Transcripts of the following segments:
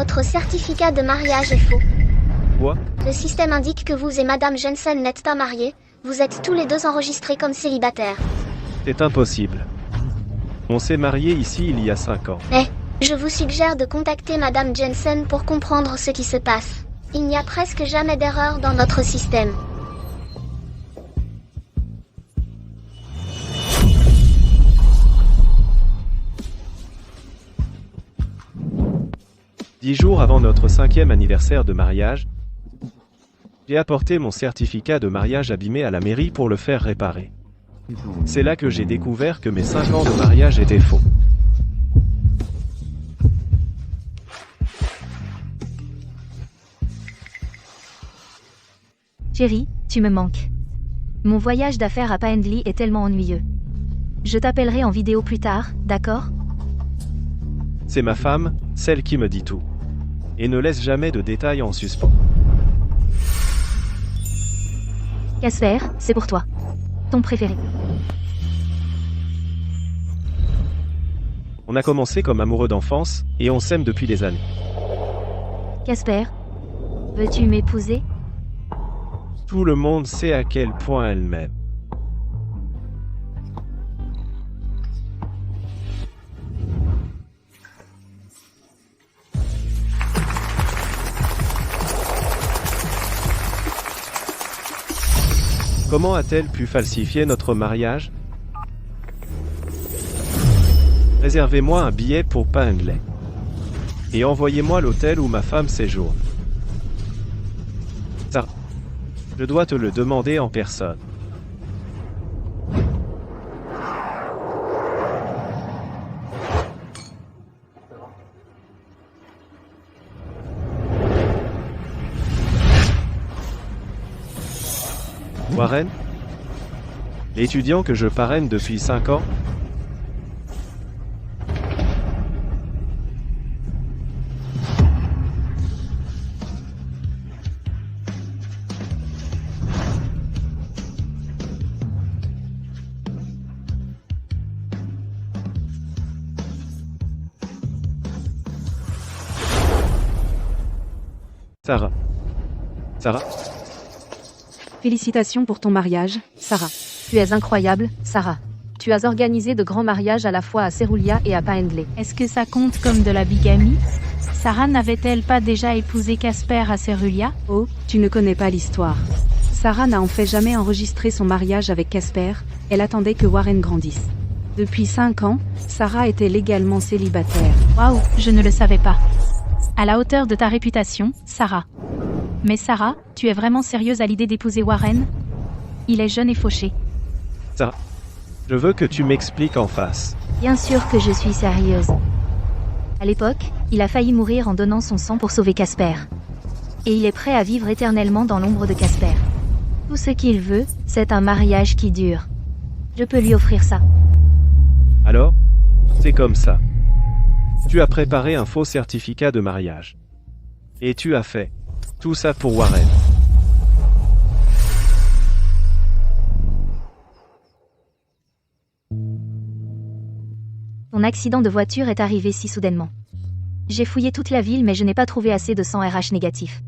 Votre certificat de mariage est faux. Quoi? Le système indique que vous et Madame Jensen n'êtes pas mariés. Vous êtes tous les deux enregistrés comme célibataires. C'est impossible. On s'est mariés ici il y a 5 ans. Mais, je vous suggère de contacter Madame Jensen pour comprendre ce qui se passe. Il n'y a presque jamais d'erreur dans notre système. Dix jours avant notre 5e anniversaire de mariage, j'ai apporté mon certificat de mariage abîmé à la mairie pour le faire réparer. C'est là que j'ai découvert que mes 5 ans de mariage étaient faux. Chérie, tu me manques. Mon voyage d'affaires à Paendley est tellement ennuyeux. Je t'appellerai en vidéo plus tard, d'accord? C'est ma femme, celle qui me dit tout. Et ne laisse jamais de détails en suspens. Casper, c'est pour toi. Ton préféré. On a commencé comme amoureux d'enfance, et on s'aime depuis des années. Casper, veux-tu m'épouser? Tout le monde sait à quel point elle m'aime. Comment a-t-elle pu falsifier notre mariage? Réservez-moi un billet pour Paendley. Et envoyez-moi l'hôtel où ma femme séjourne. Ça, je dois te le demander en personne. Warren? L'étudiant que je parraine depuis 5 ans? Sarah. Sarah? Félicitations pour ton mariage, Sarah. Tu es incroyable, Sarah. Tu as organisé de grands mariages à la fois à Cerulia et à Paendley. Est-ce que ça compte comme de la bigamie? Sarah n'avait-elle pas déjà épousé Casper à Cerulia? Oh, tu ne connais pas l'histoire. Sarah n'a en fait jamais enregistré son mariage avec Casper, elle attendait que Warren grandisse. Depuis 5 ans, Sarah était légalement célibataire. Waouh, je ne le savais pas. À la hauteur de ta réputation, Sarah. Mais Sarah, tu es vraiment sérieuse à l'idée d'épouser Warren? Il est jeune et fauché. Sarah, je veux que tu m'expliques en face. Bien sûr que je suis sérieuse. À l'époque, il a failli mourir en donnant son sang pour sauver Casper. Et il est prêt à vivre éternellement dans l'ombre de Casper. Tout ce qu'il veut, c'est un mariage qui dure. Je peux lui offrir ça. Alors? C'est comme ça. Tu as préparé un faux certificat de mariage. Et tu as fait tout ça pour Warren. Ton accident de voiture est arrivé si soudainement. J'ai fouillé toute la ville mais je n'ai pas trouvé assez de sang RH négatif.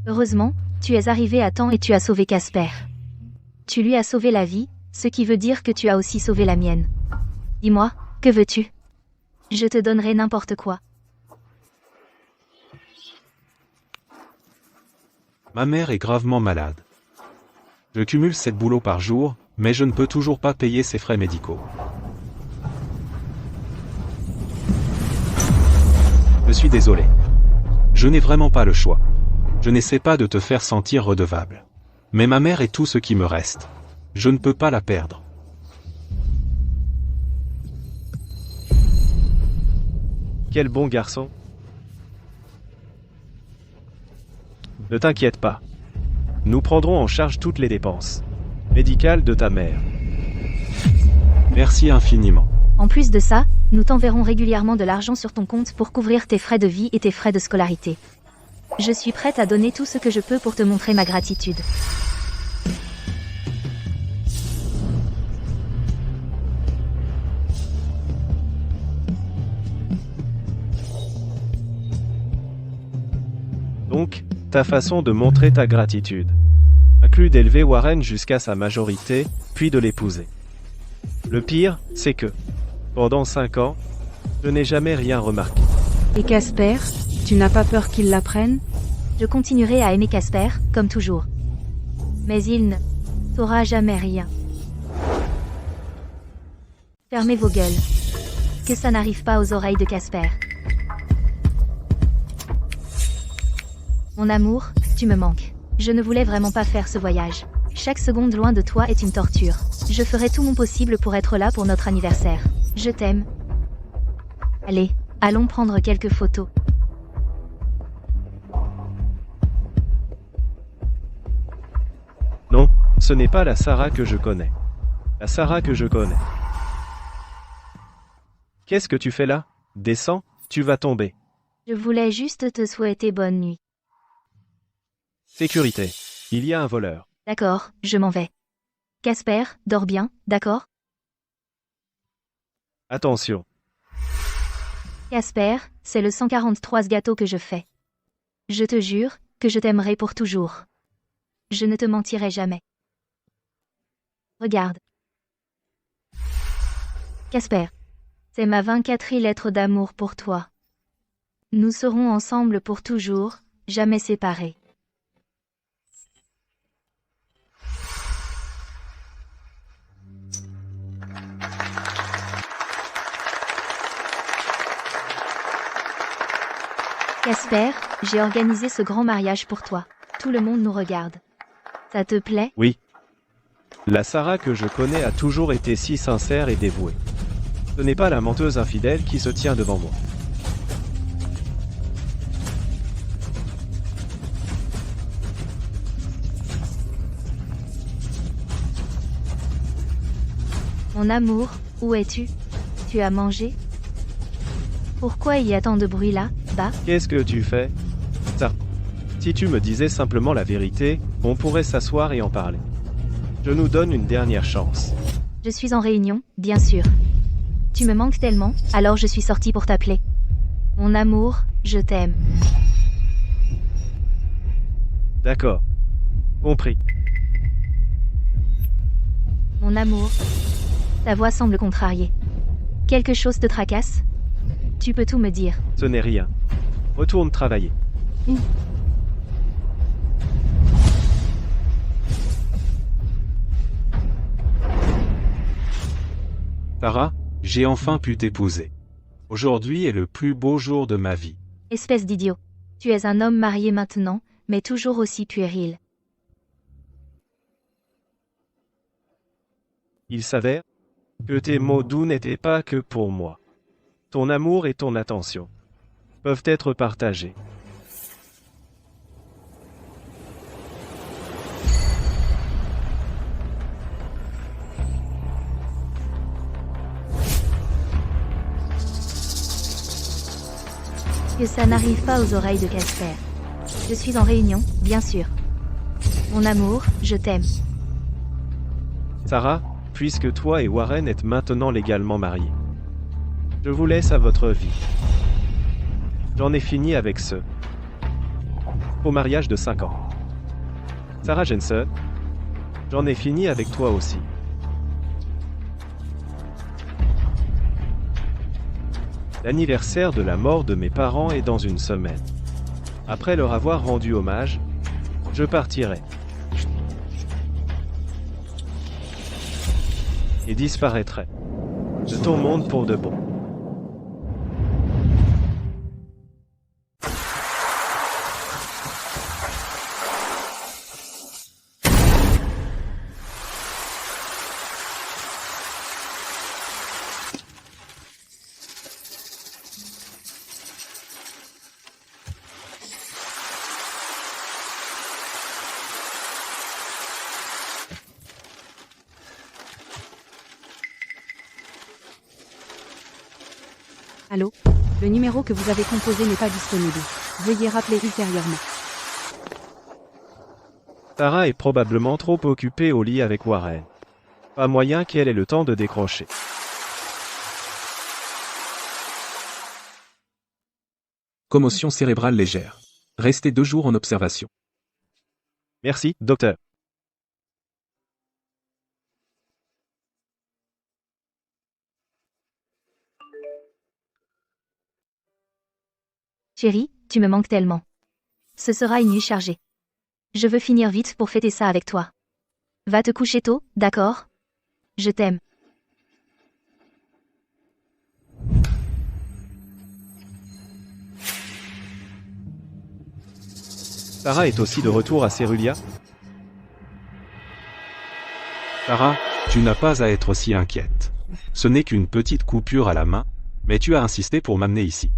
Heureusement, tu es arrivé à temps et tu as sauvé Casper. Tu lui as sauvé la vie, ce qui veut dire que tu as aussi sauvé la mienne. Dis-moi, que veux-tu? Je te donnerai n'importe quoi. Ma mère est gravement malade. Je cumule 7 boulots par jour, mais je ne peux toujours pas payer ses frais médicaux. Je suis désolé. Je n'ai vraiment pas le choix. Je n'essaie pas de te faire sentir redevable. Mais ma mère est tout ce qui me reste. Je ne peux pas la perdre. Quel bon garçon. Ne t'inquiète pas. Nous prendrons en charge toutes les dépenses médicales de ta mère. Merci infiniment. En plus de ça, nous t'enverrons régulièrement de l'argent sur ton compte pour couvrir tes frais de vie et tes frais de scolarité. Je suis prête à donner tout ce que je peux pour te montrer ma gratitude. ta façon de montrer ta gratitude. Inclut d'élever Warren jusqu'à sa majorité, puis de l'épouser. Le pire, c'est que, pendant 5 ans, je n'ai jamais rien remarqué. Et Casper, tu n'as pas peur qu'il l'apprenne? Je continuerai à aimer Casper, comme toujours. Mais il ne saura jamais rien. Fermez vos gueules. Que ça n'arrive pas aux oreilles de Casper. Mon amour, tu me manques. Je ne voulais vraiment pas faire ce voyage. Chaque seconde loin de toi est une torture. Je ferai tout mon possible pour être là pour notre anniversaire. Je t'aime. Allez, allons prendre quelques photos. Non, ce n'est pas la Sarah que je connais. La Sarah que je connais. Qu'est-ce que tu fais là? Descends, tu vas tomber. Je voulais juste te souhaiter bonne nuit. Sécurité. Il y a un voleur. D'accord, je m'en vais. Casper, dors bien, d'accord? Attention. Casper, c'est le 143e gâteau que je fais. Je te jure que je t'aimerai pour toujours. Je ne te mentirai jamais. Regarde. Casper. C'est ma 24e lettre d'amour pour toi. Nous serons ensemble pour toujours, jamais séparés. Casper, j'ai organisé ce grand mariage pour toi. Tout le monde nous regarde. Ça te plaît? Oui. La Sarah que je connais a toujours été si sincère et dévouée. Ce n'est pas la menteuse infidèle qui se tient devant moi. Mon amour, où es-tu? Tu as mangé? Pourquoi il y a tant de bruit là, bas? Qu'est-ce que tu fais? Ça. Si tu me disais simplement la vérité, on pourrait s'asseoir et en parler. Je nous donne une dernière chance. Je suis en réunion, bien sûr. Tu me manques tellement, alors je suis sortie pour t'appeler. Mon amour, je t'aime. D'accord. Compris. Mon amour. Ta voix semble contrariée. Quelque chose te tracasse? Tu peux tout me dire. Ce n'est rien. Retourne travailler. Sarah, j'ai enfin pu t'épouser. Aujourd'hui est le plus beau jour de ma vie. Espèce d'idiot. Tu es un homme marié maintenant, mais toujours aussi puéril. Il s'avère que tes mots doux n'étaient pas que pour moi. Ton amour et ton attention peuvent être partagés. Que ça n'arrive pas aux oreilles de Casper. Je suis en réunion, bien sûr. Mon amour, je t'aime. Sarah, puisque toi et Warren êtes maintenant légalement mariés, je vous laisse à votre vie. J'en ai fini avec ce faux mariage de 5 ans. Sarah Jensen, j'en ai fini avec toi aussi. L'anniversaire de la mort de mes parents est dans une semaine. Après leur avoir rendu hommage, je partirai. Et disparaîtrai de ton monde pour de bon. Allô? Le numéro que vous avez composé n'est pas disponible. Veuillez rappeler ultérieurement. Sarah est probablement trop occupée au lit avec Warren. Pas moyen qu'elle ait le temps de décrocher. Commotion cérébrale légère. Restez 2 jours en observation. Merci, docteur. Chérie, tu me manques tellement. Ce sera une nuit chargée. Je veux finir vite pour fêter ça avec toi. Va te coucher tôt, d'accord? Je t'aime. Sarah est aussi de retour à Cerulia? Sarah, tu n'as pas à être si inquiète. Ce n'est qu'une petite coupure à la main, mais tu as insisté pour m'amener ici.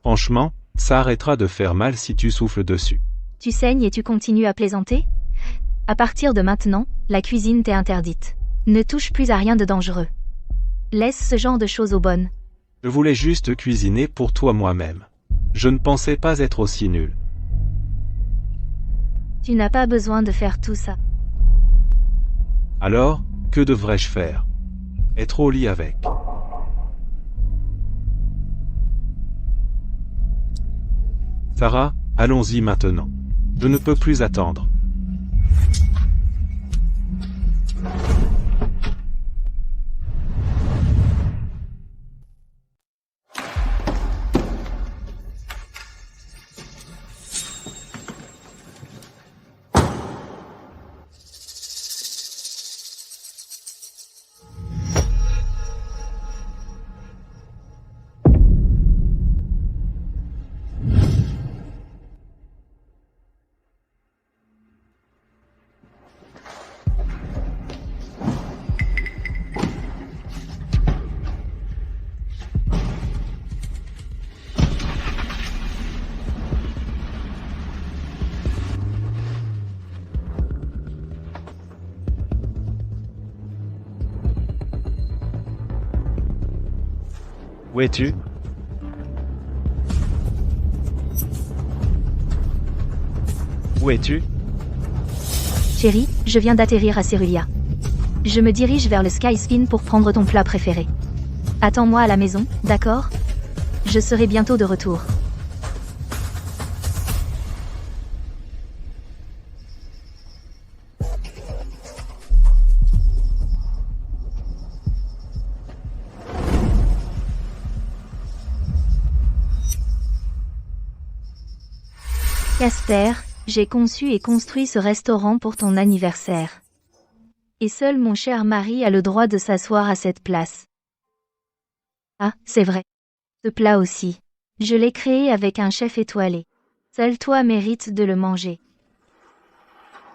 Franchement, ça arrêtera de faire mal si tu souffles dessus. Tu saignes et tu continues à plaisanter? À partir de maintenant, la cuisine t'est interdite. Ne touche plus à rien de dangereux. Laisse ce genre de choses aux bonnes. Je voulais juste cuisiner pour toi moi-même. Je ne pensais pas être aussi nul. Tu n'as pas besoin de faire tout ça. Alors, que devrais-je faire? Être au lit avec. Sarah, allons-y maintenant. Je ne peux plus attendre. Où es-tu? Où es-tu? Chérie, je viens d'atterrir à Cerulia. Je me dirige vers le Sky Spin pour prendre ton plat préféré. Attends-moi à la maison, d'accord? Je serai bientôt de retour. Casper, j'ai conçu et construit ce restaurant pour ton anniversaire. Et seul mon cher mari a le droit de s'asseoir à cette place. Ah, c'est vrai. Ce plat aussi. Je l'ai créé avec un chef étoilé. Seul toi mérites de le manger.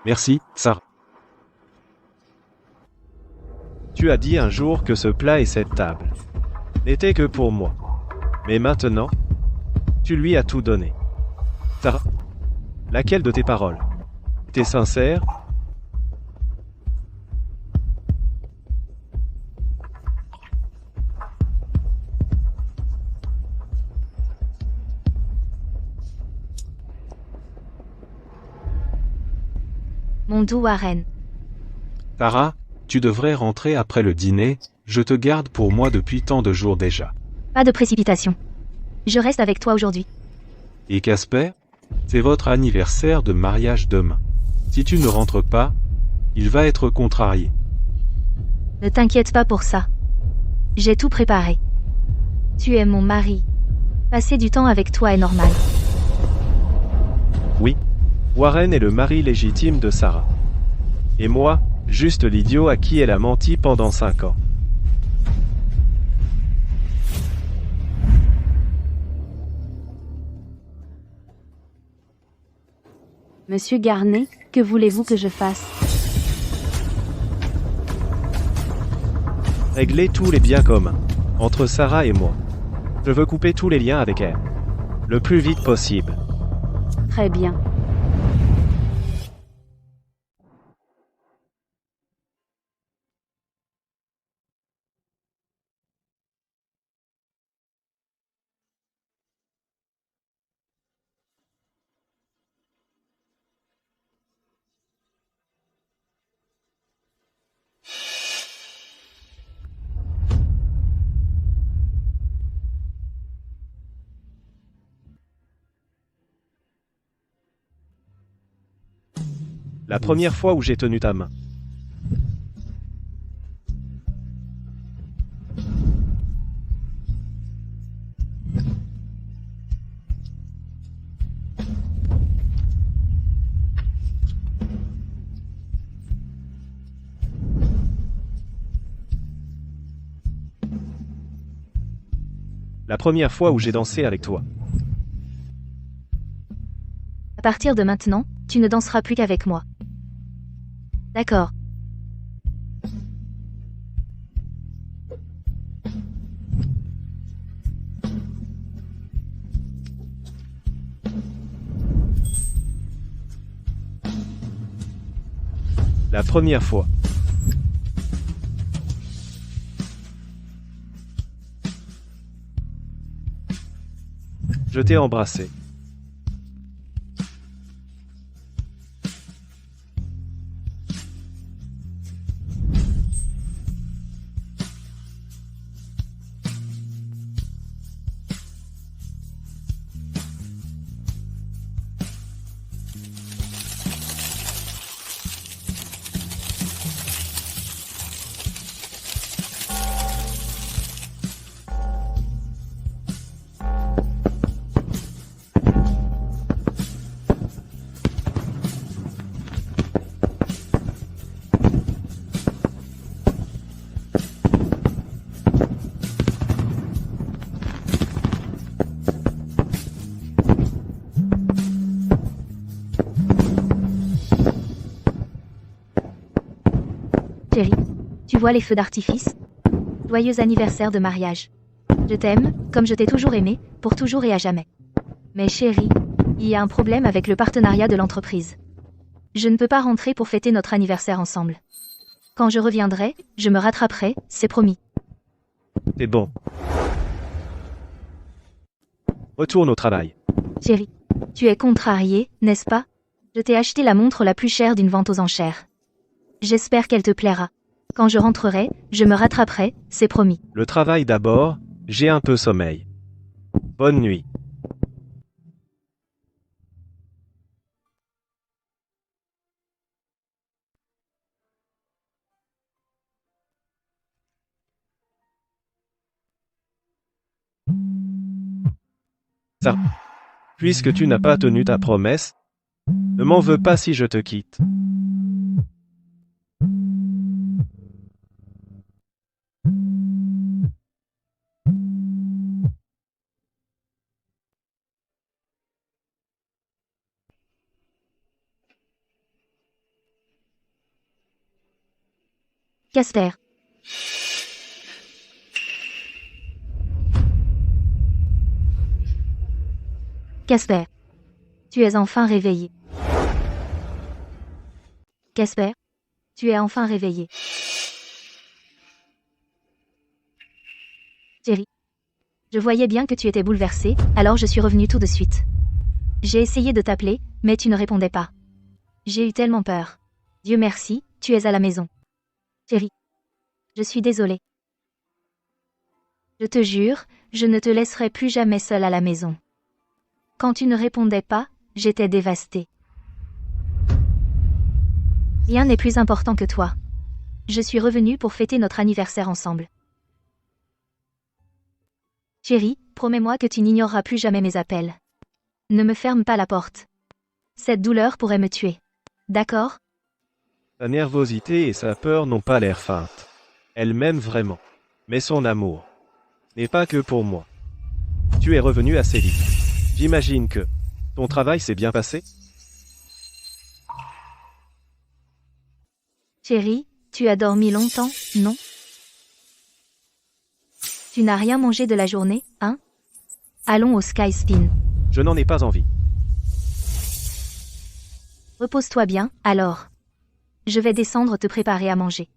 Merci, Sarah. Tu as dit un jour que ce plat et cette table n'étaient que pour moi. Mais maintenant, tu lui as tout donné. Sarah, laquelle de tes paroles? T'es sincère? Mon doux Warren. Sarah, tu devrais rentrer après le dîner, je te garde pour moi depuis tant de jours déjà. Pas de précipitation. Je reste avec toi aujourd'hui. Et Casper? C'est votre anniversaire de mariage demain. Si tu ne rentres pas, il va être contrarié. Ne t'inquiète pas pour ça. J'ai tout préparé. Tu es mon mari. Passer du temps avec toi est normal. Oui. Warren est le mari légitime de Sarah. Et moi, juste l'idiot à qui elle a menti pendant 5 ans. Monsieur Garnet, que voulez-vous que je fasse? Régler tous les biens communs. Entre Sarah et moi. Je veux couper tous les liens avec elle. Le plus vite possible. Très bien. La première fois où j'ai tenu ta main. La première fois où j'ai dansé avec toi. À partir de maintenant, tu ne danseras plus qu'avec moi. D'accord. La première fois. Je t'ai embrassé. Chérie, tu vois les feux d'artifice? Joyeux anniversaire de mariage. Je t'aime, comme je t'ai toujours aimé, pour toujours et à jamais. Mais chérie, il y a un problème avec le partenariat de l'entreprise. Je ne peux pas rentrer pour fêter notre anniversaire ensemble. Quand je reviendrai, je me rattraperai, c'est promis. C'est bon. Retourne au travail. Chérie, tu es contrariée, n'est-ce pas? Je t'ai acheté la montre la plus chère d'une vente aux enchères. J'espère qu'elle te plaira. Quand je rentrerai, je me rattraperai, c'est promis. Le travail d'abord, j'ai un peu sommeil. Bonne nuit. Ça. Puisque tu n'as pas tenu ta promesse, ne m'en veux pas si je te quitte. Casper. Casper. Tu es enfin réveillé. Casper. Tu es enfin réveillé. Chérie. Je voyais bien que tu étais bouleversée, alors je suis revenue tout de suite. J'ai essayé de t'appeler, mais tu ne répondais pas. J'ai eu tellement peur. Dieu merci, tu es à la maison. Chérie. Je suis désolée. Je te jure, je ne te laisserai plus jamais seule à la maison. Quand tu ne répondais pas, j'étais dévastée. Rien n'est plus important que toi. Je suis revenue pour fêter notre anniversaire ensemble. Chérie, promets-moi que tu n'ignoreras plus jamais mes appels. Ne me ferme pas la porte. Cette douleur pourrait me tuer. D'accord? Sa nervosité et sa peur n'ont pas l'air feintes. Elle m'aime vraiment. Mais son amour n'est pas que pour moi. Tu es revenu assez vite. J'imagine que ton travail s'est bien passé? Chérie, tu as dormi longtemps, non? Tu n'as rien mangé de la journée, hein? Allons au Sky Spin. Je n'en ai pas envie. Repose-toi bien, alors. Je vais descendre te préparer à manger.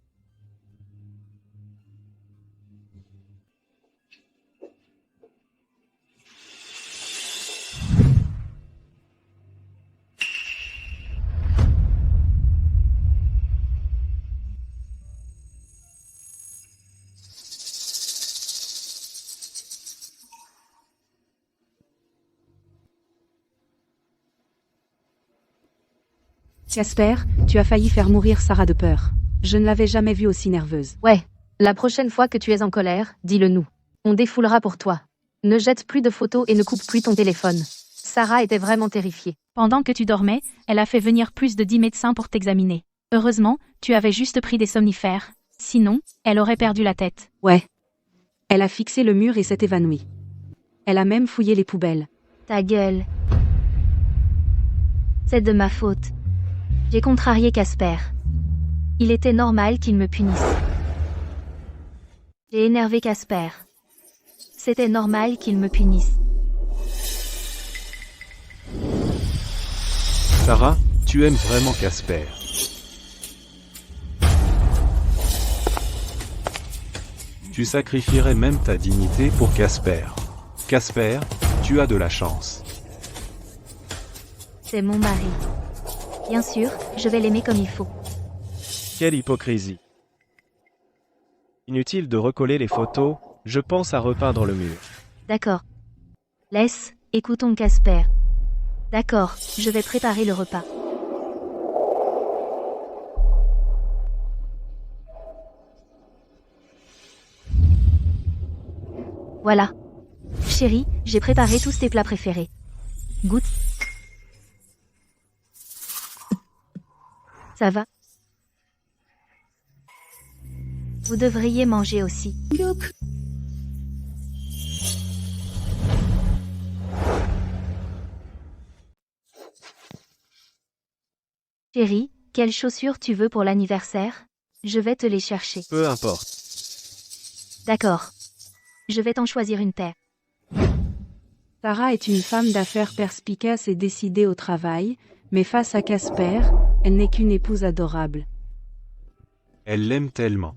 Casper, tu as failli faire mourir Sarah de peur. Je ne l'avais jamais vue aussi nerveuse. Ouais. La prochaine fois que tu es en colère, dis-le nous. On défoulera pour toi. Ne jette plus de photos et ne coupe plus ton téléphone. Sarah était vraiment terrifiée. Pendant que tu dormais, elle a fait venir plus de 10 médecins pour t'examiner. Heureusement, tu avais juste pris des somnifères. Sinon, elle aurait perdu la tête. Ouais. Elle a fixé le mur et s'est évanouie. Elle a même fouillé les poubelles. Ta gueule. C'est de ma faute. J'ai contrarié Casper. Il était normal qu'il me punisse. J'ai énervé Casper. C'était normal qu'il me punisse. Sarah, tu aimes vraiment Casper. Tu sacrifierais même ta dignité pour Casper. Casper, tu as de la chance. C'est mon mari. Bien sûr, je vais l'aimer comme il faut. Quelle hypocrisie. Inutile de recoller les photos, je pense à repeindre le mur. D'accord. Écoutons Casper. D'accord, je vais préparer le repas. Voilà. Chérie, j'ai préparé tous tes plats préférés. Goûte. Ça va? Vous devriez manger aussi. Chérie, quelles chaussures tu veux pour l'anniversaire? Je vais te les chercher. Peu importe. D'accord. Je vais t'en choisir une paire. Sarah est une femme d'affaires perspicace et décidée au travail, mais face à Casper, elle n'est qu'une épouse adorable. Elle l'aime tellement.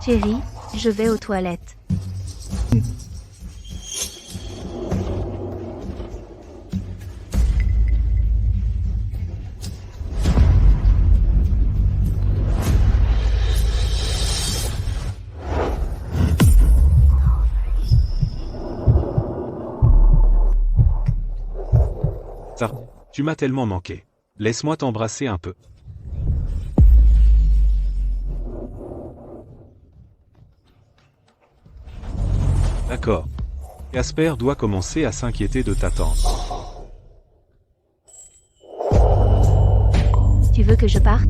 Chérie, je vais aux toilettes. Sarah, tu m'as tellement manqué. Laisse-moi t'embrasser un peu. D'accord. Casper doit commencer à s'inquiéter de ta tante. Tu veux que je parte?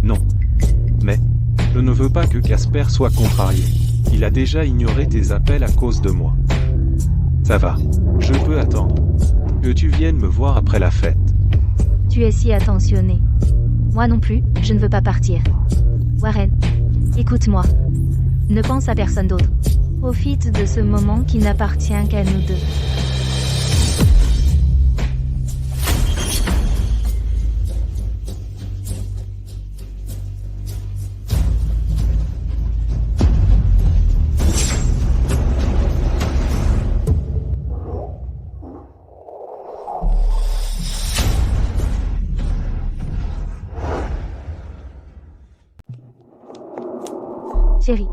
Non. Mais, je ne veux pas que Casper soit contrarié. Il a déjà ignoré tes appels à cause de moi. Ça va. Je peux attendre. Que tu viennes me voir après la fête. Tu es si attentionné. Moi non plus, je ne veux pas partir. Warren, écoute-moi. Ne pense à personne d'autre. Profite de ce moment qui n'appartient qu'à nous deux. Chérie.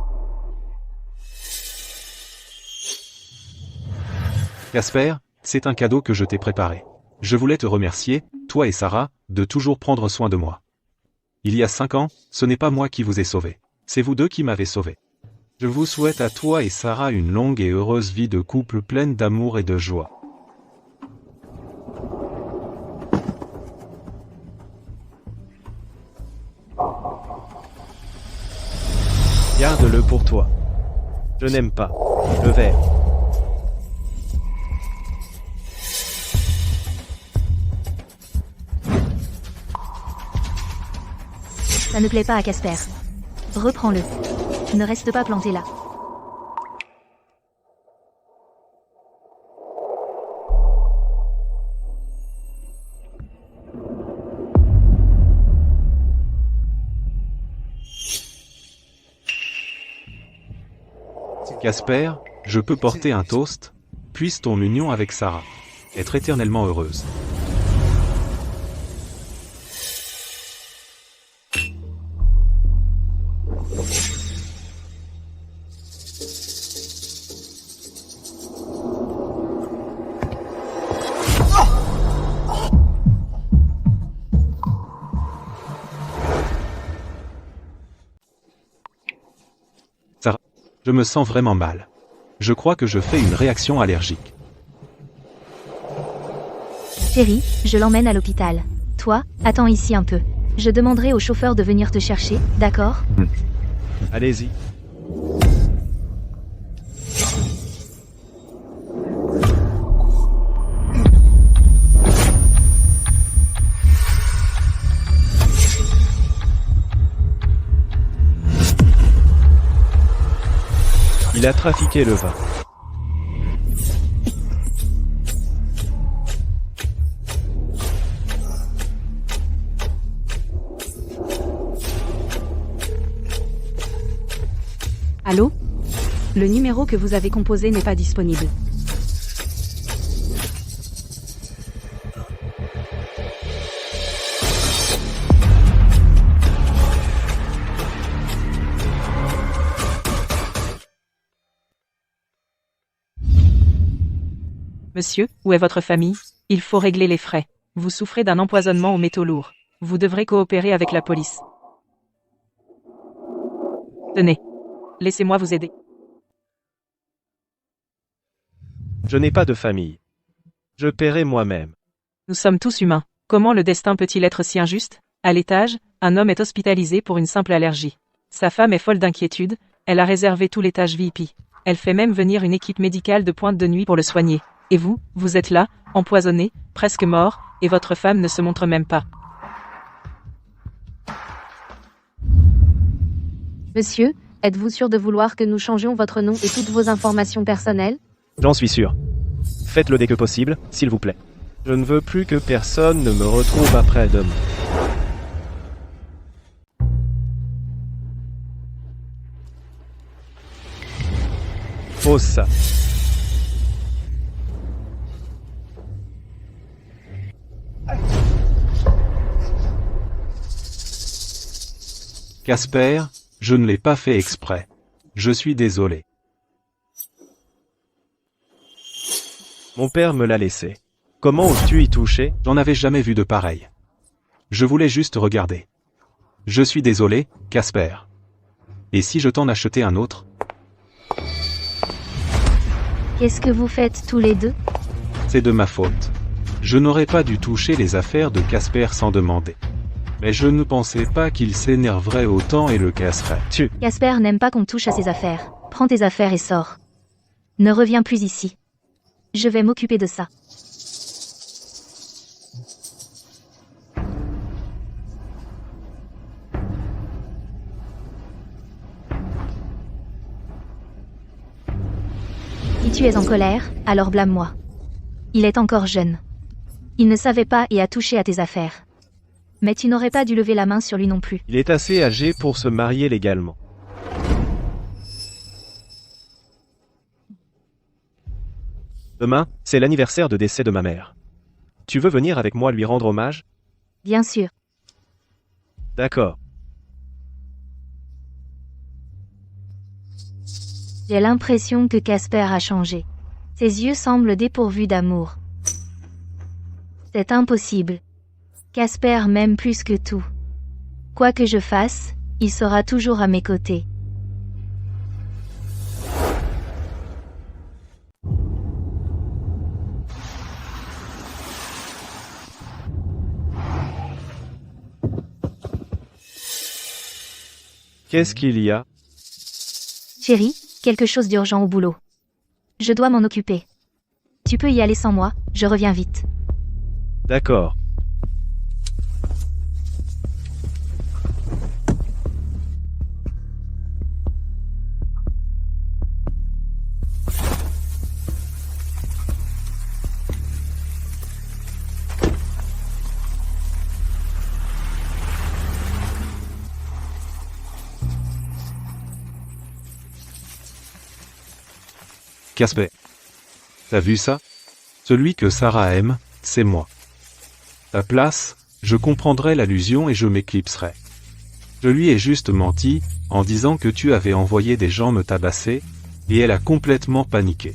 Casper, c'est un cadeau que je t'ai préparé. Je voulais te remercier, toi et Sarah, de toujours prendre soin de moi. Il y a 5 ans, ce n'est pas moi qui vous ai sauvé. C'est vous deux qui m'avez sauvé. Je vous souhaite à toi et Sarah une longue et heureuse vie de couple pleine d'amour et de joie. Garde-le pour toi. Je n'aime pas. Le verre. Ça ne plaît pas à Casper. Reprends-le. Ne reste pas planté là. Casper, je peux porter un toast? Puisse ton union avec Sarah être éternellement heureuse. Sarah, je me sens vraiment mal. Je crois que je fais une réaction allergique. Chérie, je l'emmène à l'hôpital. Toi, attends ici un peu. Je demanderai au chauffeur de venir te chercher, d'accord? Allez-y. Il a trafiqué le vin. Allô? Le numéro que vous avez composé n'est pas disponible. Monsieur, où est votre famille? Il faut régler les frais. Vous souffrez d'un empoisonnement aux métaux lourds. Vous devrez coopérer avec la police. Tenez. Laissez-moi vous aider. Je n'ai pas de famille. Je paierai moi-même. Nous sommes tous humains. Comment le destin peut-il être si injuste? À l'étage, un homme est hospitalisé pour une simple allergie. Sa femme est folle d'inquiétude, elle a réservé tout l'étage VIP. Elle fait même venir une équipe médicale de pointe de nuit pour le soigner. Et vous, vous êtes là, empoisonné, presque mort, et votre femme ne se montre même pas. Monsieur, êtes-vous sûr de vouloir que nous changions votre nom et toutes vos informations personnelles? J'en suis sûr. Faites-le dès que possible, s'il vous plaît. Je ne veux plus que personne ne me retrouve après-demain. Pose ça. Casper, je ne l'ai pas fait exprès. Je suis désolé. Mon père me l'a laissé. Comment oses-tu y toucher? J'en avais jamais vu de pareil. Je voulais juste regarder. Je suis désolé, Casper. Et si je t'en achetais un autre? Qu'est-ce que vous faites tous les deux? C'est de ma faute. Je n'aurais pas dû toucher les affaires de Casper sans demander. Mais je ne pensais pas qu'il s'énerverait autant et le casserait. Casper n'aime pas qu'on touche à ses affaires. Prends tes affaires et sors. Ne reviens plus ici. Je vais m'occuper de ça. Si tu es en colère, alors blâme-moi. Il est encore jeune. Il ne savait pas et a touché à tes affaires. Mais tu n'aurais pas dû lever la main sur lui non plus. Il est assez âgé pour se marier légalement. Demain, c'est l'anniversaire de décès de ma mère. Tu veux venir avec moi lui rendre hommage? Bien sûr. D'accord. J'ai l'impression que Casper a changé. Ses yeux semblent dépourvus d'amour. C'est impossible. Casper m'aime plus que tout. Quoi que je fasse, il sera toujours à mes côtés. Qu'est-ce qu'il y a? Chérie, quelque chose d'urgent au boulot. Je dois m'en occuper. Tu peux y aller sans moi, je reviens vite. D'accord. Casper. T'as vu ça? Celui que Sarah aime, c'est moi. Ta place, je comprendrais l'allusion et je m'éclipserais. Je lui ai juste menti, en disant que tu avais envoyé des gens me tabasser, et elle a complètement paniqué.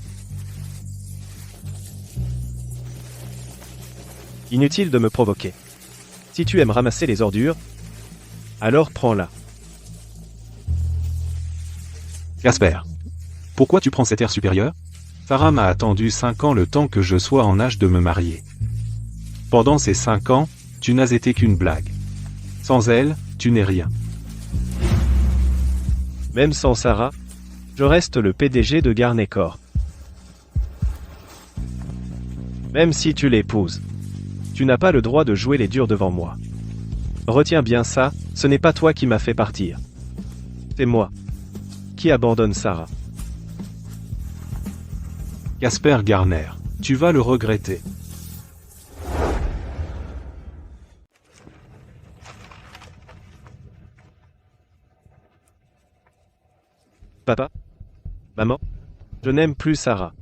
Inutile de me provoquer. Si tu aimes ramasser les ordures, alors prends-la. Casper. Pourquoi tu prends cet air supérieur? Sarah m'a attendu 5 ans le temps que je sois en âge de me marier. Pendant ces 5 ans, tu n'as été qu'une blague. Sans elle, tu n'es rien. Même sans Sarah, je reste le PDG de Garnet Corp. Même si tu l'épouses, tu n'as pas le droit de jouer les durs devant moi. Retiens bien ça, ce n'est pas toi qui m'as fait partir. C'est moi qui abandonne Sarah. Casper Garner, tu vas le regretter. Papa? Maman? Je n'aime plus Sarah.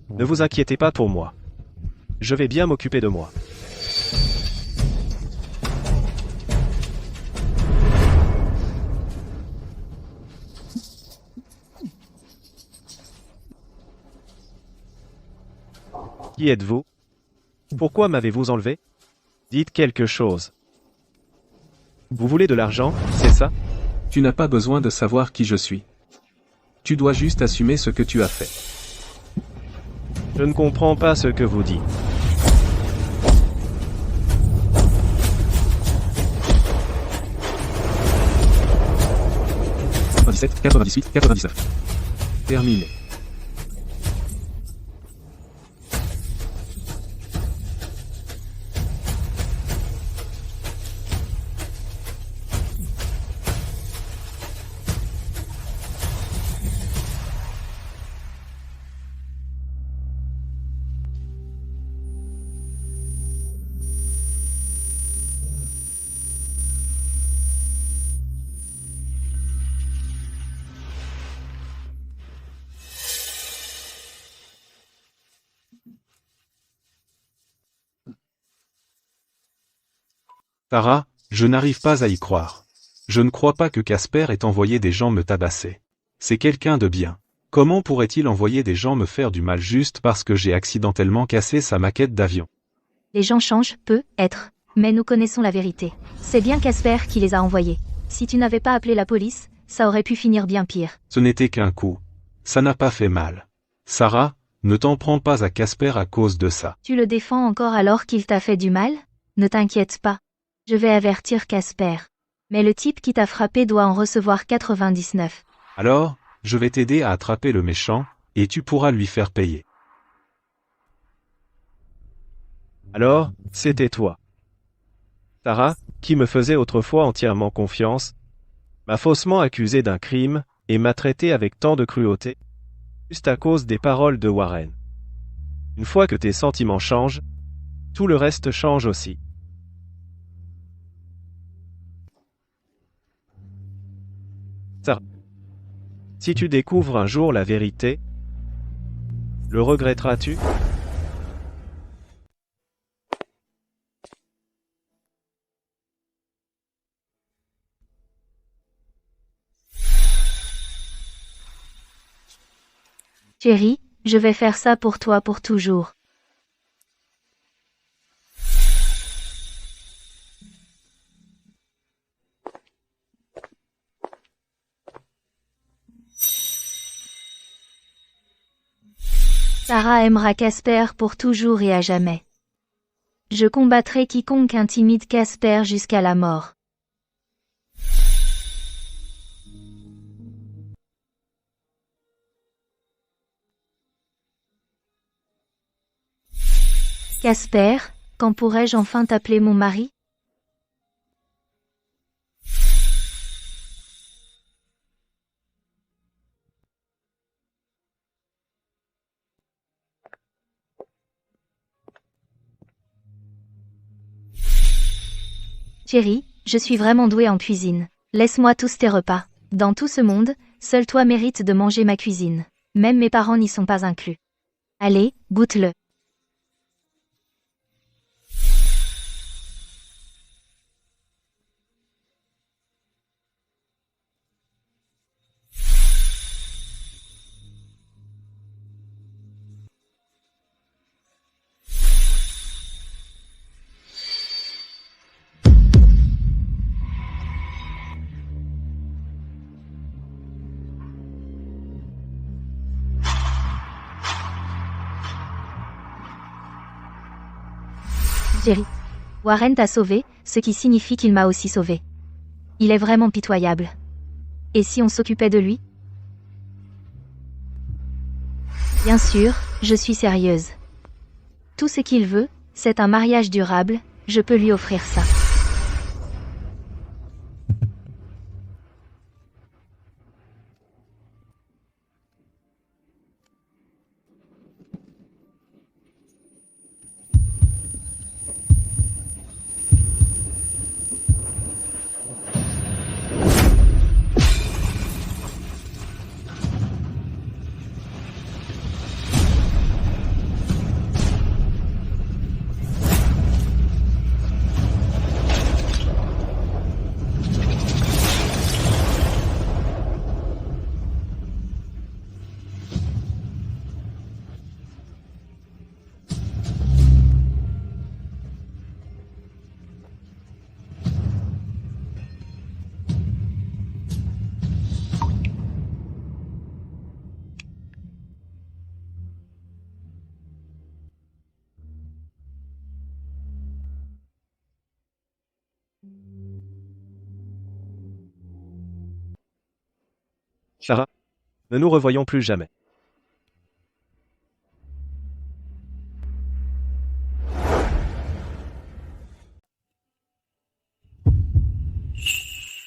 Ne vous inquiétez pas pour moi. Je vais bien m'occuper de moi. Qui êtes-vous? Pourquoi m'avez-vous enlevé? Dites quelque chose. Vous voulez de l'argent, c'est ça? Tu n'as pas besoin de savoir qui je suis. Tu dois juste assumer ce que tu as fait. Je ne comprends pas ce que vous dites. « 98, 99. Terminé. Sarah, je n'arrive pas à y croire. Je ne crois pas que Casper ait envoyé des gens me tabasser. C'est quelqu'un de bien. Comment pourrait-il envoyer des gens me faire du mal juste parce que j'ai accidentellement cassé sa maquette d'avion? Les gens changent, peut-être. Mais nous connaissons la vérité. C'est bien Casper qui les a envoyés. Si tu n'avais pas appelé la police, ça aurait pu finir bien pire. Ce n'était qu'un coup. Ça n'a pas fait mal. Sarah, ne t'en prends pas à Casper à cause de ça. Tu le défends encore alors qu'il t'a fait du mal? Ne t'inquiète pas. Je vais avertir Casper. Mais le type qui t'a frappé doit en recevoir 99. Alors, je vais t'aider à attraper le méchant, et tu pourras lui faire payer. Alors, c'était toi. Sarah, qui me faisait autrefois entièrement confiance, m'a faussement accusé d'un crime, et m'a traité avec tant de cruauté, juste à cause des paroles de Warren. Une fois que tes sentiments changent, tout le reste change aussi. Sarah, si tu découvres un jour la vérité, le regretteras-tu? Chérie, je vais faire ça pour toi pour toujours. Sarah aimera Casper pour toujours et à jamais. Je combattrai quiconque intimide Casper jusqu'à la mort. Casper, quand pourrais-je enfin t'appeler mon mari? Chérie, je suis vraiment douée en cuisine. Laisse-moi tous tes repas. Dans tout ce monde, seul toi mérites de manger ma cuisine. Même mes parents n'y sont pas inclus. Allez, goûte-le. Jerry. Warren t'a sauvé, ce qui signifie qu'il m'a aussi sauvé. Il est vraiment pitoyable. Et si on s'occupait de lui? Bien sûr, je suis sérieuse. Tout ce qu'il veut, c'est un mariage durable, je peux lui offrir ça. Sarah, ne nous revoyons plus jamais.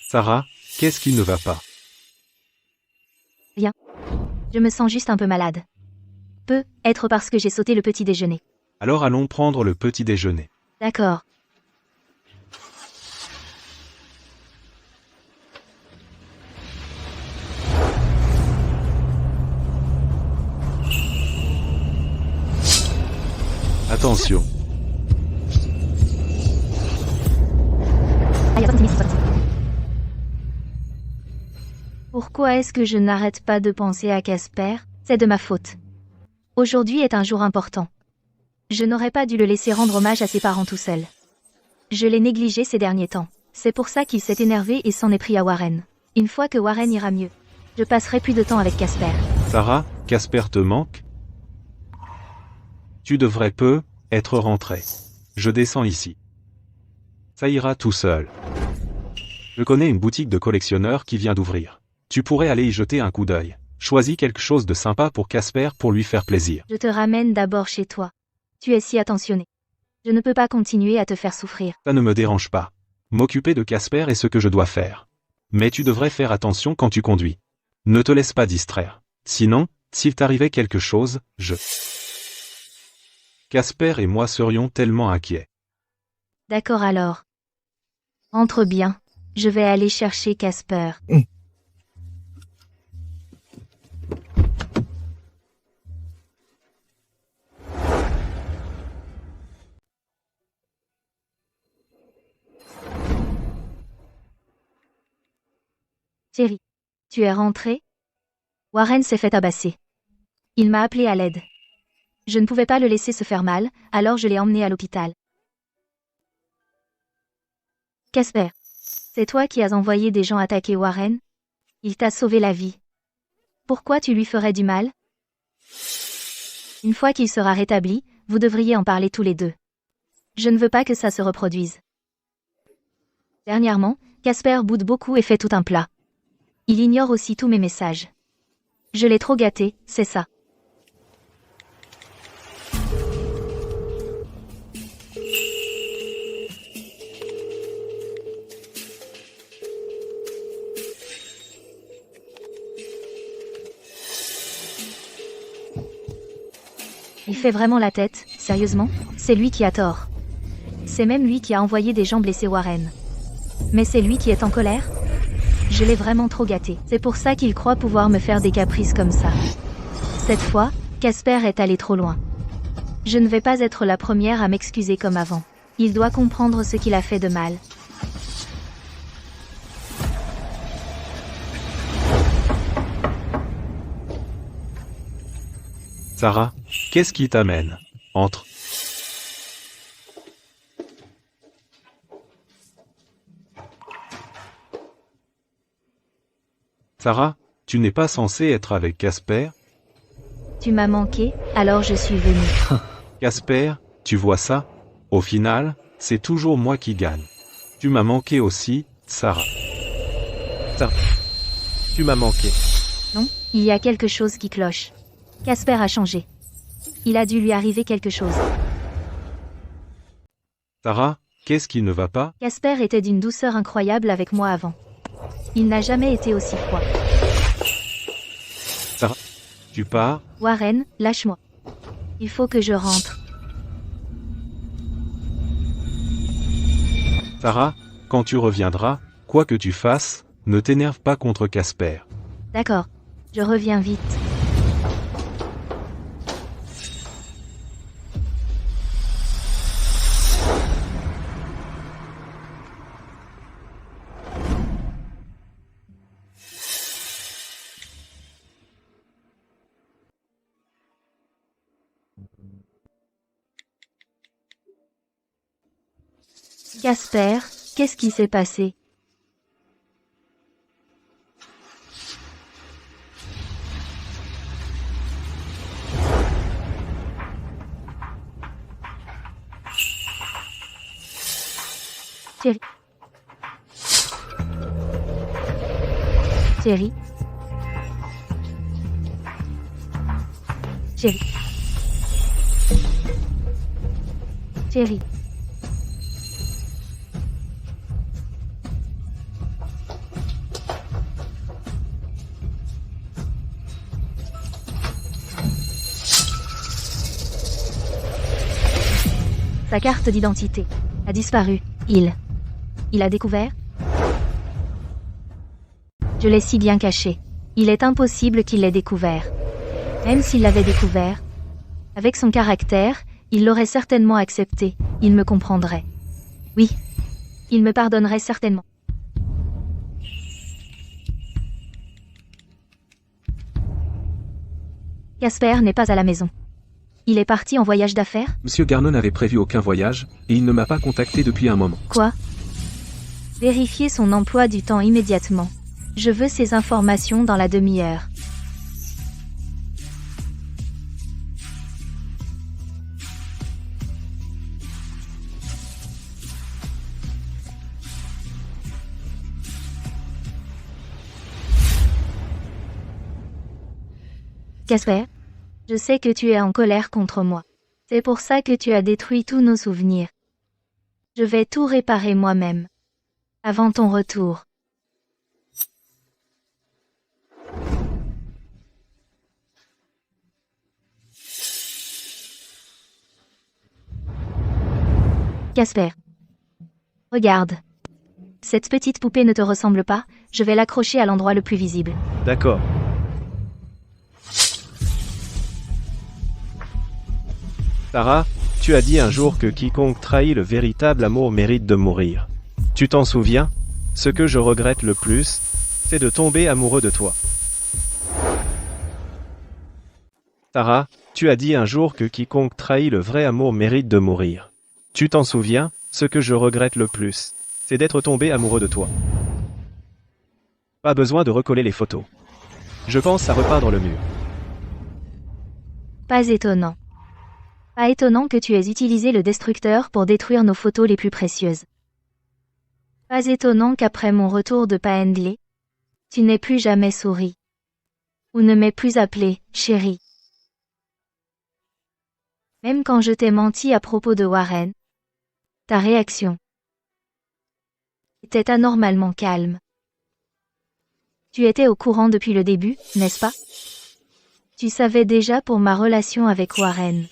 Sarah, qu'est-ce qui ne va pas? Je me sens juste un peu malade. Peut être parce que j'ai sauté le petit déjeuner. Alors allons prendre le petit déjeuner. D'accord. Attention. Pourquoi est-ce que je n'arrête pas de penser à Casper? C'est de ma faute. Aujourd'hui est un jour important. Je n'aurais pas dû le laisser rendre hommage à ses parents tout seul. Je l'ai négligé ces derniers temps. C'est pour ça qu'il s'est énervé et s'en est pris à Warren. Une fois que Warren ira mieux, je passerai plus de temps avec Casper. Sarah, Casper te manque? Tu devrais être rentré. Je descends ici. Ça ira tout seul. Je connais une boutique de collectionneurs qui vient d'ouvrir. Tu pourrais aller y jeter un coup d'œil. Choisis quelque chose de sympa pour Casper pour lui faire plaisir. Je te ramène d'abord chez toi. Tu es si attentionné. Je ne peux pas continuer à te faire souffrir. Ça ne me dérange pas. M'occuper de Casper est ce que je dois faire. Mais tu devrais faire attention quand tu conduis. Ne te laisse pas distraire. Sinon, s'il t'arrivait quelque chose, Casper et moi serions tellement inquiets. D'accord alors. Entre bien. Je vais aller chercher Casper. Jerry, tu es rentré? Warren s'est fait tabasser. Il m'a appelé à l'aide. Je ne pouvais pas le laisser se faire mal, alors je l'ai emmené à l'hôpital. Casper, c'est toi qui as envoyé des gens attaquer Warren? Il t'a sauvé la vie. Pourquoi tu lui ferais du mal? Une fois qu'il sera rétabli, vous devriez en parler tous les deux. Je ne veux pas que ça se reproduise. Dernièrement, Casper boude beaucoup et fait tout un plat. Il ignore aussi tous mes messages. Je l'ai trop gâté, c'est ça. Il fait vraiment la tête, sérieusement, c'est lui qui a tort. C'est même lui qui a envoyé des gens blesser Warren. Mais c'est lui qui est en colère? Je l'ai vraiment trop gâté. C'est pour ça qu'il croit pouvoir me faire des caprices comme ça. Cette fois, Casper est allé trop loin. Je ne vais pas être la première à m'excuser comme avant. Il doit comprendre ce qu'il a fait de mal. Sarah, qu'est-ce qui t'amène? Entre. Sarah, tu n'es pas censée être avec Casper? Tu m'as manqué, alors je suis venue. Casper, tu vois ça? Au final, c'est toujours moi qui gagne. Tu m'as manqué aussi, Sarah. Tu m'as manqué. Non, il y a quelque chose qui cloche. Casper a changé. Il a dû lui arriver quelque chose. Sarah, qu'est-ce qui ne va pas? Casper était d'une douceur incroyable avec moi avant. Il n'a jamais été aussi froid. Sarah, tu pars? Warren, lâche-moi. Il faut que je rentre. Sarah, quand tu reviendras, quoi que tu fasses, ne t'énerve pas contre Casper. D'accord. Je reviens vite. Casper, qu'est-ce qui s'est passé? Thierry. Thierry. Thierry. Thierry. Sa carte d'identité a disparu. Il a découvert? Je l'ai si bien caché. Il est impossible qu'il l'ait découvert. Même s'il l'avait découvert, avec son caractère, il l'aurait certainement accepté. Il me comprendrait. Oui. Il me pardonnerait certainement. Casper n'est pas à la maison. Il est parti en voyage d'affaires? Monsieur Garnon n'avait prévu aucun voyage, et il ne m'a pas contacté depuis un moment. Quoi? Vérifiez son emploi du temps immédiatement. Je veux ces informations dans la demi-heure. Casper? Je sais que tu es en colère contre moi. C'est pour ça que tu as détruit tous nos souvenirs. Je vais tout réparer moi-même. Avant ton retour. Casper. Regarde. Cette petite poupée ne te ressemble pas, je vais l'accrocher à l'endroit le plus visible. D'accord. Sarah, tu as dit un jour que quiconque trahit le véritable amour mérite de mourir. Tu t'en souviens? Ce que je regrette le plus, c'est de tomber amoureux de toi. Sarah, tu as dit un jour que quiconque trahit le vrai amour mérite de mourir. Tu t'en souviens? Ce que je regrette le plus, c'est d'être tombé amoureux de toi. Pas besoin de recoller les photos. Je pense à repeindre le mur. Pas étonnant. Pas étonnant que tu aies utilisé le destructeur pour détruire nos photos les plus précieuses. Pas étonnant qu'après mon retour de Paendley, tu n'aies plus jamais souri. Ou ne m'aies plus appelé, chérie. Même quand je t'ai menti à propos de Warren, ta réaction était anormalement calme. Tu étais au courant depuis le début, n'est-ce pas? Tu savais déjà pour ma relation avec Warren.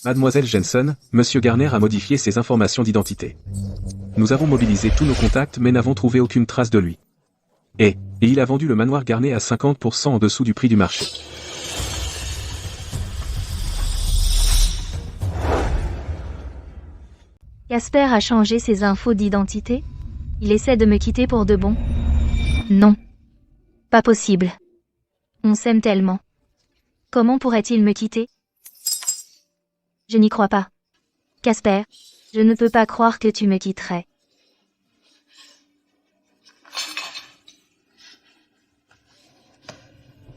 Mademoiselle Jensen, Monsieur Garner a modifié ses informations d'identité. Nous avons mobilisé tous nos contacts mais n'avons trouvé aucune trace de lui. Et il a vendu le manoir Garner à 50% en dessous du prix du marché. Casper a changé ses infos d'identité? Il essaie de me quitter pour de bon? Non. Pas possible. On s'aime tellement. Comment pourrait-il me quitter? Je n'y crois pas. Casper, je ne peux pas croire que tu me quitterais.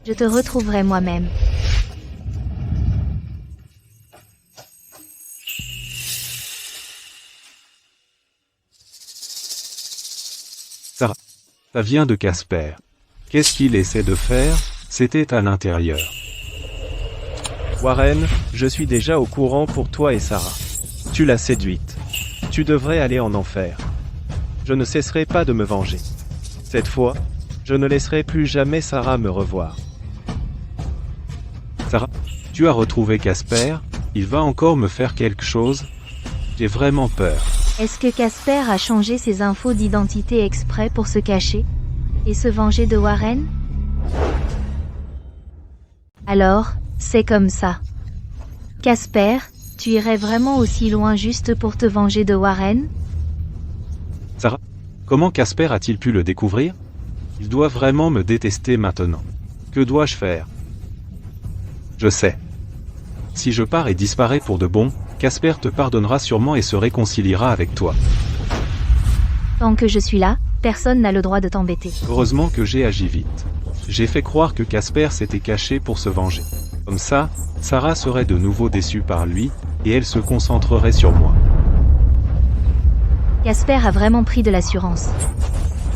Je te retrouverai moi-même. Sarah, ça vient de Casper. Qu'est-ce qu'il essaie de faire? C'était à l'intérieur. Warren, je suis déjà au courant pour toi et Sarah. Tu l'as séduite. Tu devrais aller en enfer. Je ne cesserai pas de me venger. Cette fois, je ne laisserai plus jamais Sarah me revoir. Sarah, tu as retrouvé Casper? Il va encore me faire quelque chose? J'ai vraiment peur. Est-ce que Casper a changé ses infos d'identité exprès pour se cacher et se venger de Warren? Alors, c'est comme ça. Casper, tu irais vraiment aussi loin juste pour te venger de Warren? Sarah, comment Casper a-t-il pu le découvrir? Il doit vraiment me détester maintenant. Que dois-je faire? Je sais. Si je pars et disparais pour de bon, Casper te pardonnera sûrement et se réconciliera avec toi. Tant que je suis là, personne n'a le droit de t'embêter. Heureusement que j'ai agi vite. J'ai fait croire que Casper s'était caché pour se venger. Comme ça, Sarah serait de nouveau déçue par lui, et elle se concentrerait sur moi. Casper a vraiment pris de l'assurance.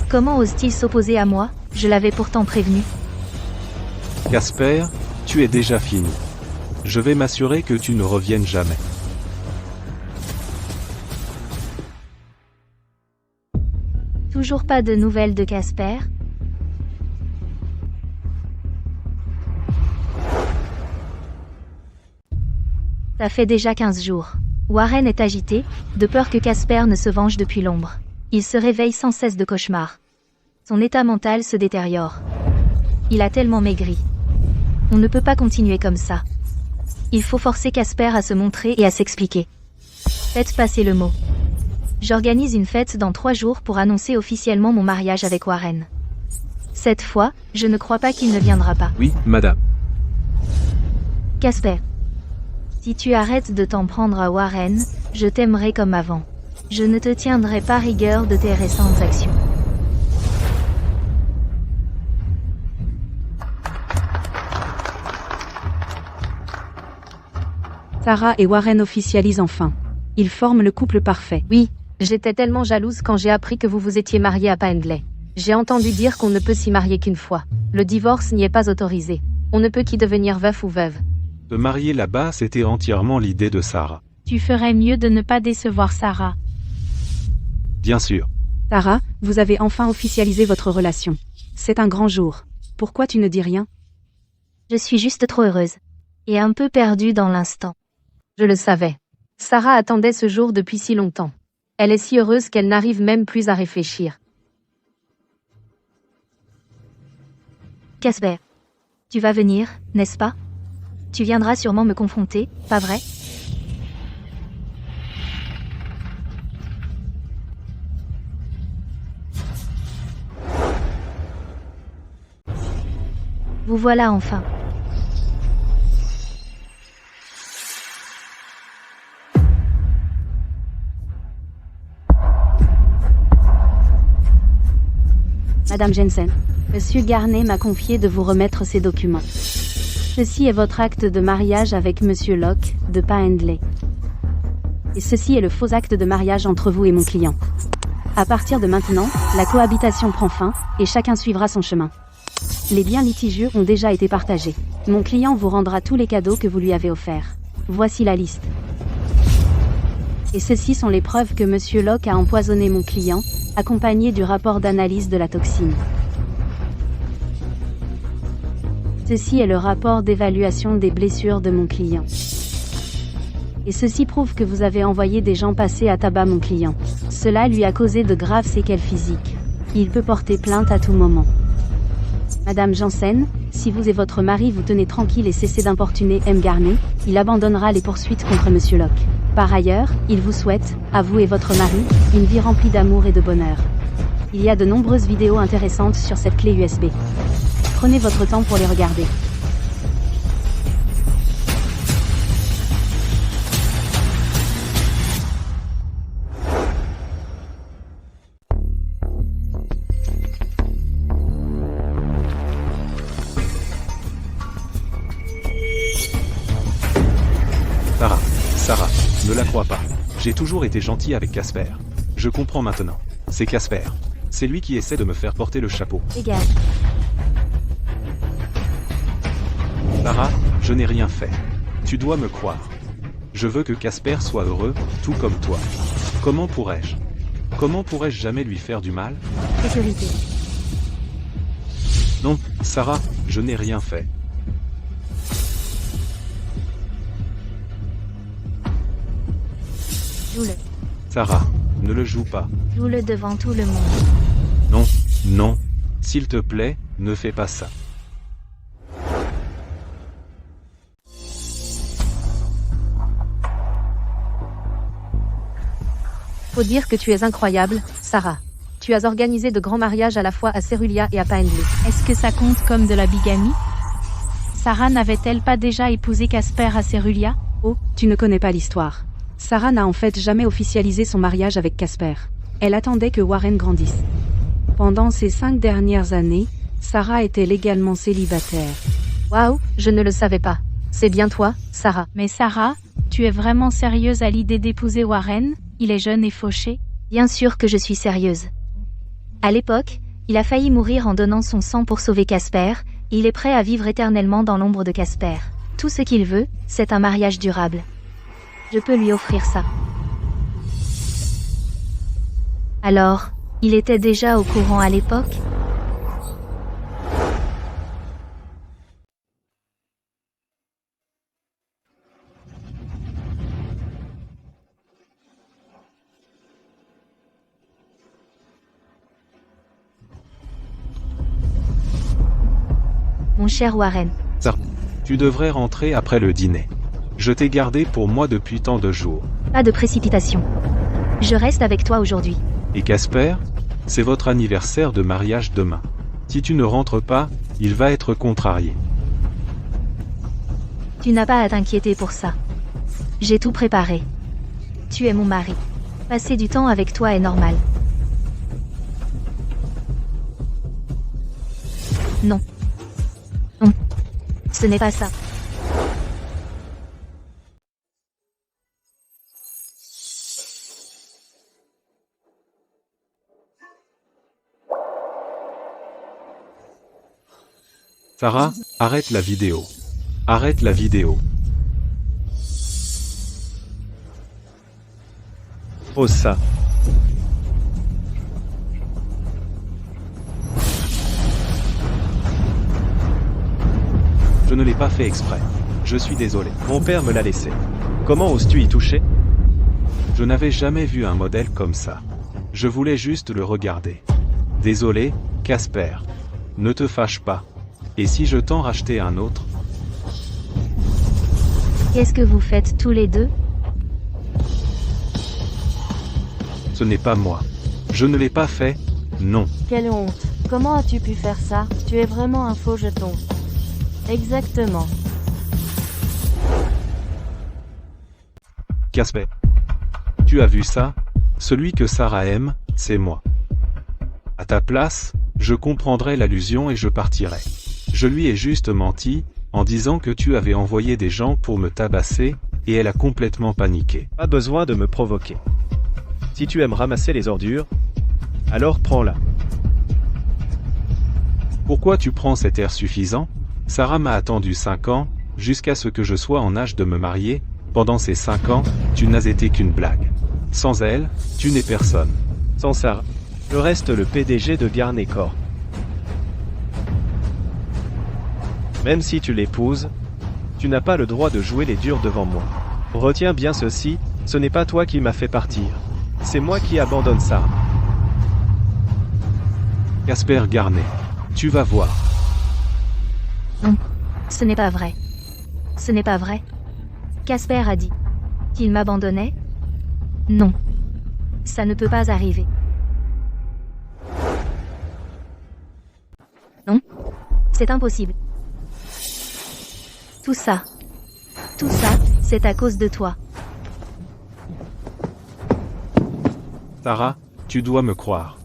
Comment ose-t-il s'opposer à moi? Je l'avais pourtant prévenu. Casper, tu es déjà fini. Je vais m'assurer que tu ne reviennes jamais. Toujours pas de nouvelles de Casper? Ça fait déjà 15 jours. Warren est agité, de peur que Casper ne se venge depuis l'ombre. Il se réveille sans cesse de cauchemars. Son état mental se détériore. Il a tellement maigri. On ne peut pas continuer comme ça. Il faut forcer Casper à se montrer et à s'expliquer. Faites passer le mot. J'organise une fête dans 3 jours pour annoncer officiellement mon mariage avec Warren. Cette fois, je ne crois pas qu'il ne viendra pas. Oui, madame. Casper. Si tu arrêtes de t'en prendre à Warren, je t'aimerai comme avant. Je ne te tiendrai pas rigueur de tes récentes actions. Sarah et Warren officialisent enfin. Ils forment le couple parfait. Oui, j'étais tellement jalouse quand j'ai appris que vous vous étiez marié à Paisley. J'ai entendu dire qu'on ne peut s'y marier qu'une fois. Le divorce n'y est pas autorisé. On ne peut qu'y devenir veuf ou veuve. Se marier là-bas, c'était entièrement l'idée de Sarah. Tu ferais mieux de ne pas décevoir Sarah. Bien sûr. Sarah, vous avez enfin officialisé votre relation. C'est un grand jour. Pourquoi tu ne dis rien? Je suis juste trop heureuse. Et un peu perdue dans l'instant. Je le savais. Sarah attendait ce jour depuis si longtemps. Elle est si heureuse qu'elle n'arrive même plus à réfléchir. Casper. Tu vas venir, n'est-ce pas? Tu viendras sûrement me confronter, pas vrai? Vous voilà enfin. Madame Jensen, Monsieur Garner m'a confié de vous remettre ces documents. Ceci est votre acte de mariage avec Monsieur Locke, de Paisley. Et ceci est le faux acte de mariage entre vous et mon client. À partir de maintenant, la cohabitation prend fin, et chacun suivra son chemin. Les biens litigieux ont déjà été partagés. Mon client vous rendra tous les cadeaux que vous lui avez offerts. Voici la liste. Et ceci sont les preuves que Monsieur Locke a empoisonné mon client, accompagné du rapport d'analyse de la toxine. Ceci est le rapport d'évaluation des blessures de mon client. Et ceci prouve que vous avez envoyé des gens passer à tabac mon client. Cela lui a causé de graves séquelles physiques. Il peut porter plainte à tout moment. Madame Jansen, si vous et votre mari vous tenez tranquille et cessez d'importuner M. Garnet, il abandonnera les poursuites contre Monsieur Locke. Par ailleurs, il vous souhaite, à vous et votre mari, une vie remplie d'amour et de bonheur. Il y a de nombreuses vidéos intéressantes sur cette clé USB. Prenez votre temps pour les regarder. Sarah, ne la crois pas. J'ai toujours été gentil avec Casper. Je comprends maintenant. C'est Casper. C'est lui qui essaie de me faire porter le chapeau. Dégage. Sarah, je n'ai rien fait. Tu dois me croire. Je veux que Casper soit heureux, tout comme toi. Comment pourrais-je jamais lui faire du mal? Sécurité. Non, Sarah, je n'ai rien fait. Joue-le. Sarah, ne le joue pas. Joue-le devant tout le monde. Non, non. S'il te plaît, ne fais pas ça. Faut dire que tu es incroyable, Sarah. Tu as organisé de grands mariages à la fois à Cerulia et à Paenley. Est-ce que ça compte comme de la bigamie? Sarah n'avait-elle pas déjà épousé Casper à Cerulia? Oh, tu ne connais pas l'histoire. Sarah n'a en fait jamais officialisé son mariage avec Casper. Elle attendait que Warren grandisse. Pendant ces 5 dernières années, Sarah était légalement célibataire. Waouh, je ne le savais pas. C'est bien toi, Sarah. Mais Sarah, tu es vraiment sérieuse à l'idée d'épouser Warren? Il est jeune et fauché. Bien sûr que je suis sérieuse. À l'époque, il a failli mourir en donnant son sang pour sauver Casper, et il est prêt à vivre éternellement dans l'ombre de Casper. Tout ce qu'il veut, c'est un mariage durable. Je peux lui offrir ça. Alors, il était déjà au courant à l'époque? Mon cher Warren. Sarah, tu devrais rentrer après le dîner. Je t'ai gardé pour moi depuis tant de jours. Pas de précipitation. Je reste avec toi aujourd'hui. Et Casper? C'est votre anniversaire de mariage demain. Si tu ne rentres pas, il va être contrarié. Tu n'as pas à t'inquiéter pour ça. J'ai tout préparé. Tu es mon mari. Passer du temps avec toi est normal. Non. Non. Ce n'est pas ça. Sarah, arrête la vidéo. Arrête la vidéo. Oh ça. Je ne l'ai pas fait exprès. Je suis désolé. Mon père me l'a laissé. Comment oses-tu y toucher? Je n'avais jamais vu un modèle comme ça. Je voulais juste le regarder. Désolé, Casper. Ne te fâche pas. Et si je t'en rachetais un autre? Qu'est-ce que vous faites tous les deux? Ce n'est pas moi. Je ne l'ai pas fait, non. Quelle honte. Comment as-tu pu faire ça? Tu es vraiment un faux jeton. Exactement. Casper. Tu as vu ça? Celui que Sarah aime, c'est moi. À ta place, je comprendrais l'allusion et je partirais. Je lui ai juste menti, en disant que tu avais envoyé des gens pour me tabasser, et elle a complètement paniqué. Pas besoin de me provoquer. Si tu aimes ramasser les ordures, alors prends-la. Pourquoi tu prends cet air suffisant? Sarah m'a attendu 5 ans, jusqu'à ce que je sois en âge de me marier. Pendant ces 5 ans, tu n'as été qu'une blague. Sans elle, tu n'es personne. Sans Sarah, je reste le PDG de Garnet Corp. Même si tu l'épouses, tu n'as pas le droit de jouer les durs devant moi. Retiens bien ceci, ce n'est pas toi qui m'as fait partir. C'est moi qui abandonne Sarah. Casper Garnet. Tu vas voir. Non. Ce n'est pas vrai. Ce n'est pas vrai. Casper a dit qu'il m'abandonnait? Non. Ça ne peut pas arriver. Non. C'est impossible. Tout ça, c'est à cause de toi. Sarah, tu dois me croire.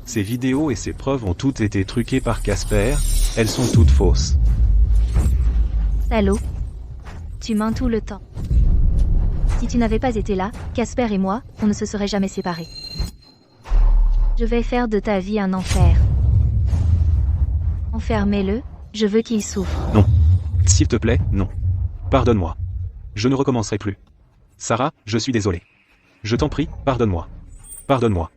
Ces vidéos et ces preuves ont toutes été truquées par Casper, elles sont toutes fausses. Salaud. Tu mens tout le temps. Si tu n'avais pas été là, Casper et moi, on ne se serait jamais séparés. Je vais faire de ta vie un enfer. Enfermez-le, je veux qu'il souffre. Non. S'il te plaît, non. Pardonne-moi. Je ne recommencerai plus. Sarah, je suis désolé. Je t'en prie, pardonne-moi. Pardonne-moi.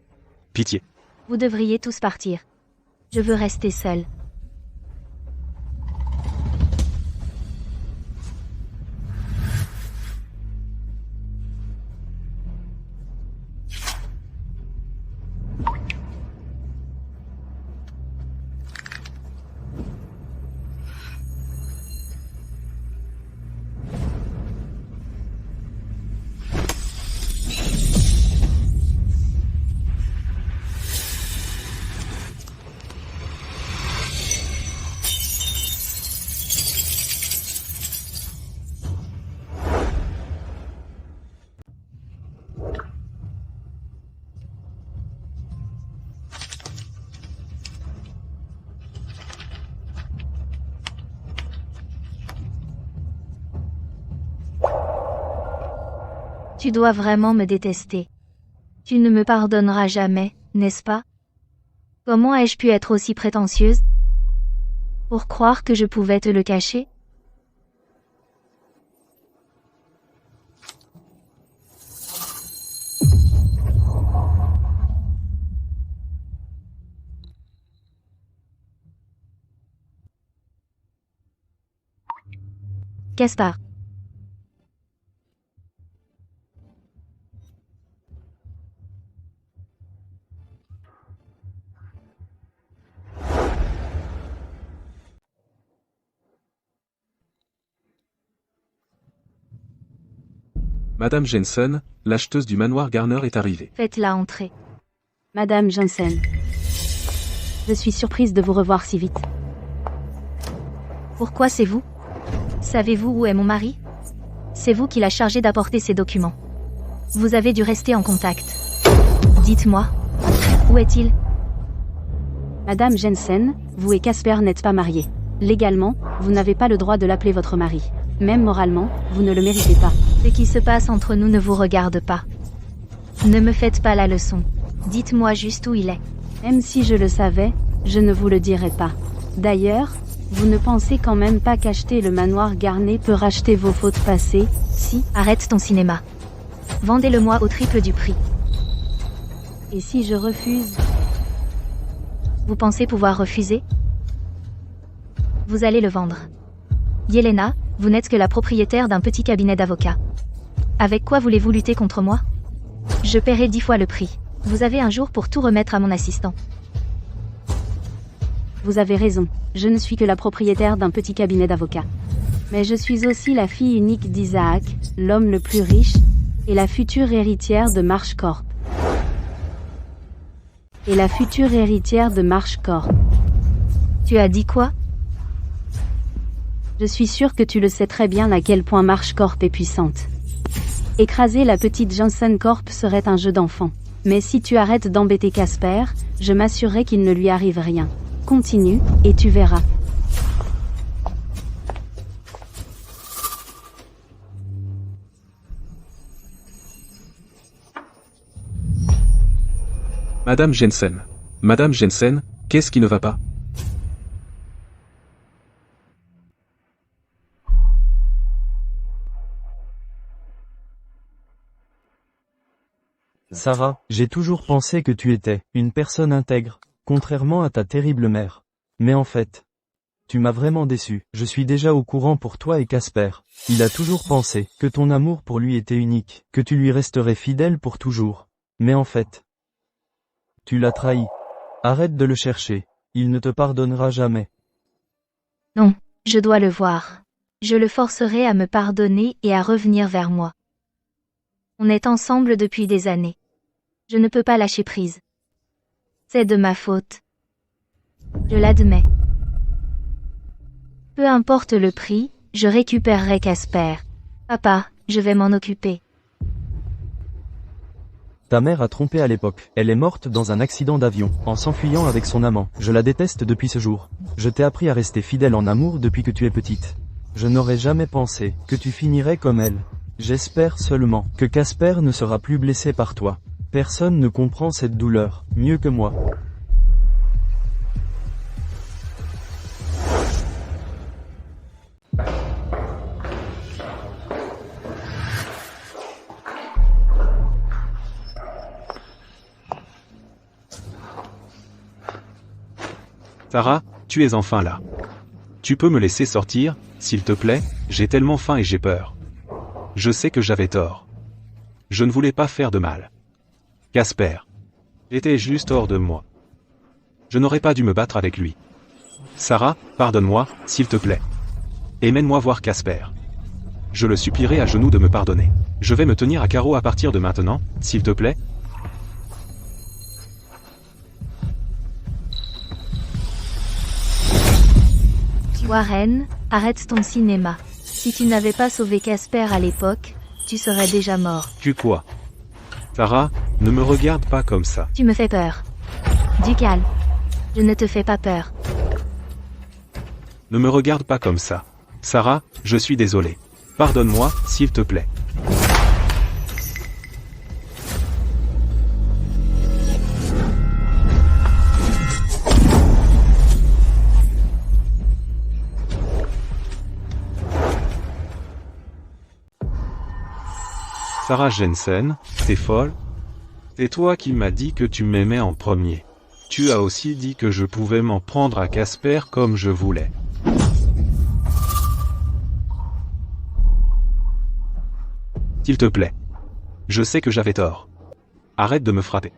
Pitié. Vous devriez tous partir. Je veux rester seule. Tu dois vraiment me détester. Tu ne me pardonneras jamais, n'est-ce pas? Comment ai-je pu être aussi prétentieuse? Pour croire que je pouvais te le cacher? Caspar. Madame Jensen, l'acheteuse du manoir Garner est arrivée. Faites-la entrer. Madame Jensen. Je suis surprise de vous revoir si vite. Pourquoi c'est vous? Savez-vous où est mon mari? C'est vous qui l'a chargé d'apporter ces documents. Vous avez dû rester en contact. Dites-moi, où est-il? Madame Jensen, vous et Casper n'êtes pas mariés. Légalement, vous n'avez pas le droit de l'appeler votre mari. Même moralement, vous ne le méritez pas. Ce qui se passe entre nous ne vous regarde pas. Ne me faites pas la leçon. Dites-moi juste où il est. Même si je le savais, je ne vous le dirai pas. D'ailleurs, vous ne pensez quand même pas qu'acheter le manoir Garnet peut racheter vos fautes passées, si? Arrête ton cinéma. Vendez-le-moi au triple du prix. Et si je refuse? Vous pensez pouvoir refuser? Vous allez le vendre. Yelena, vous n'êtes que la propriétaire d'un petit cabinet d'avocats. Avec quoi voulez-vous lutter contre moi? Je paierai 10 fois le prix. Vous avez un jour pour tout remettre à mon assistant. Vous avez raison, je ne suis que la propriétaire d'un petit cabinet d'avocats. Mais je suis aussi la fille unique d'Isaac, l'homme le plus riche, et la future héritière de Marsh Corp. Et la future héritière de Marsh Corp. Tu as dit quoi? Je suis sûre que tu le sais très bien à quel point Marsh Corp est puissante. Écraser la petite Jensen Corp serait un jeu d'enfant. Mais si tu arrêtes d'embêter Casper, je m'assurerai qu'il ne lui arrive rien. Continue, et tu verras. Madame Jensen. Madame Jensen, qu'est-ce qui ne va pas? Sarah, j'ai toujours pensé que tu étais une personne intègre, contrairement à ta terrible mère. Mais en fait, Tu m'as vraiment déçu. Je suis déjà au courant pour toi et Casper. Il a toujours pensé que ton amour pour lui était unique, que tu lui resterais fidèle pour toujours. Mais en fait, tu l'as trahi. Arrête de le chercher. Il ne te pardonnera jamais. Non, je dois le voir. Je le forcerai à me pardonner et à revenir vers moi. On est ensemble depuis des années. Je ne peux pas lâcher prise. C'est de ma faute. Je l'admets. Peu importe le prix, je récupérerai Casper. Papa, je vais m'en occuper. Ta mère a trompé à l'époque. Elle est morte dans un accident d'avion, en s'enfuyant avec son amant. Je la déteste depuis ce jour. Je t'ai appris à rester fidèle en amour depuis que tu es petite. Je n'aurais jamais pensé que tu finirais comme elle. J'espère seulement que Casper ne sera plus blessé par toi. Personne ne comprend cette douleur mieux que moi. Sarah, tu es enfin là. Tu peux me laisser sortir, s'il te plaît, j'ai tellement faim et j'ai peur. Je sais que j'avais tort. Je ne voulais pas faire de mal. Casper. J'étais juste hors de moi. Je n'aurais pas dû me battre avec lui. Sarah, pardonne-moi, s'il te plaît. Et mène-moi voir Casper. Je le supplierai à genoux de me pardonner. Je vais me tenir à carreau à partir de maintenant, s'il te plaît. Warren, arrête ton cinéma. Si tu n'avais pas sauvé Casper à l'époque, tu serais déjà mort. Tu quoi? Sarah, ne me regarde pas comme ça. Tu me fais peur. Du calme. Je ne te fais pas peur. Ne me regarde pas comme ça. Sarah, je suis désolé. Pardonne-moi, s'il te plaît. Sarah Jensen, t'es folle? C'est toi qui m'as dit que tu m'aimais en premier. Tu as aussi dit que je pouvais m'en prendre à Casper comme je voulais. S'il te plaît. Je sais que j'avais tort. Arrête de me frapper.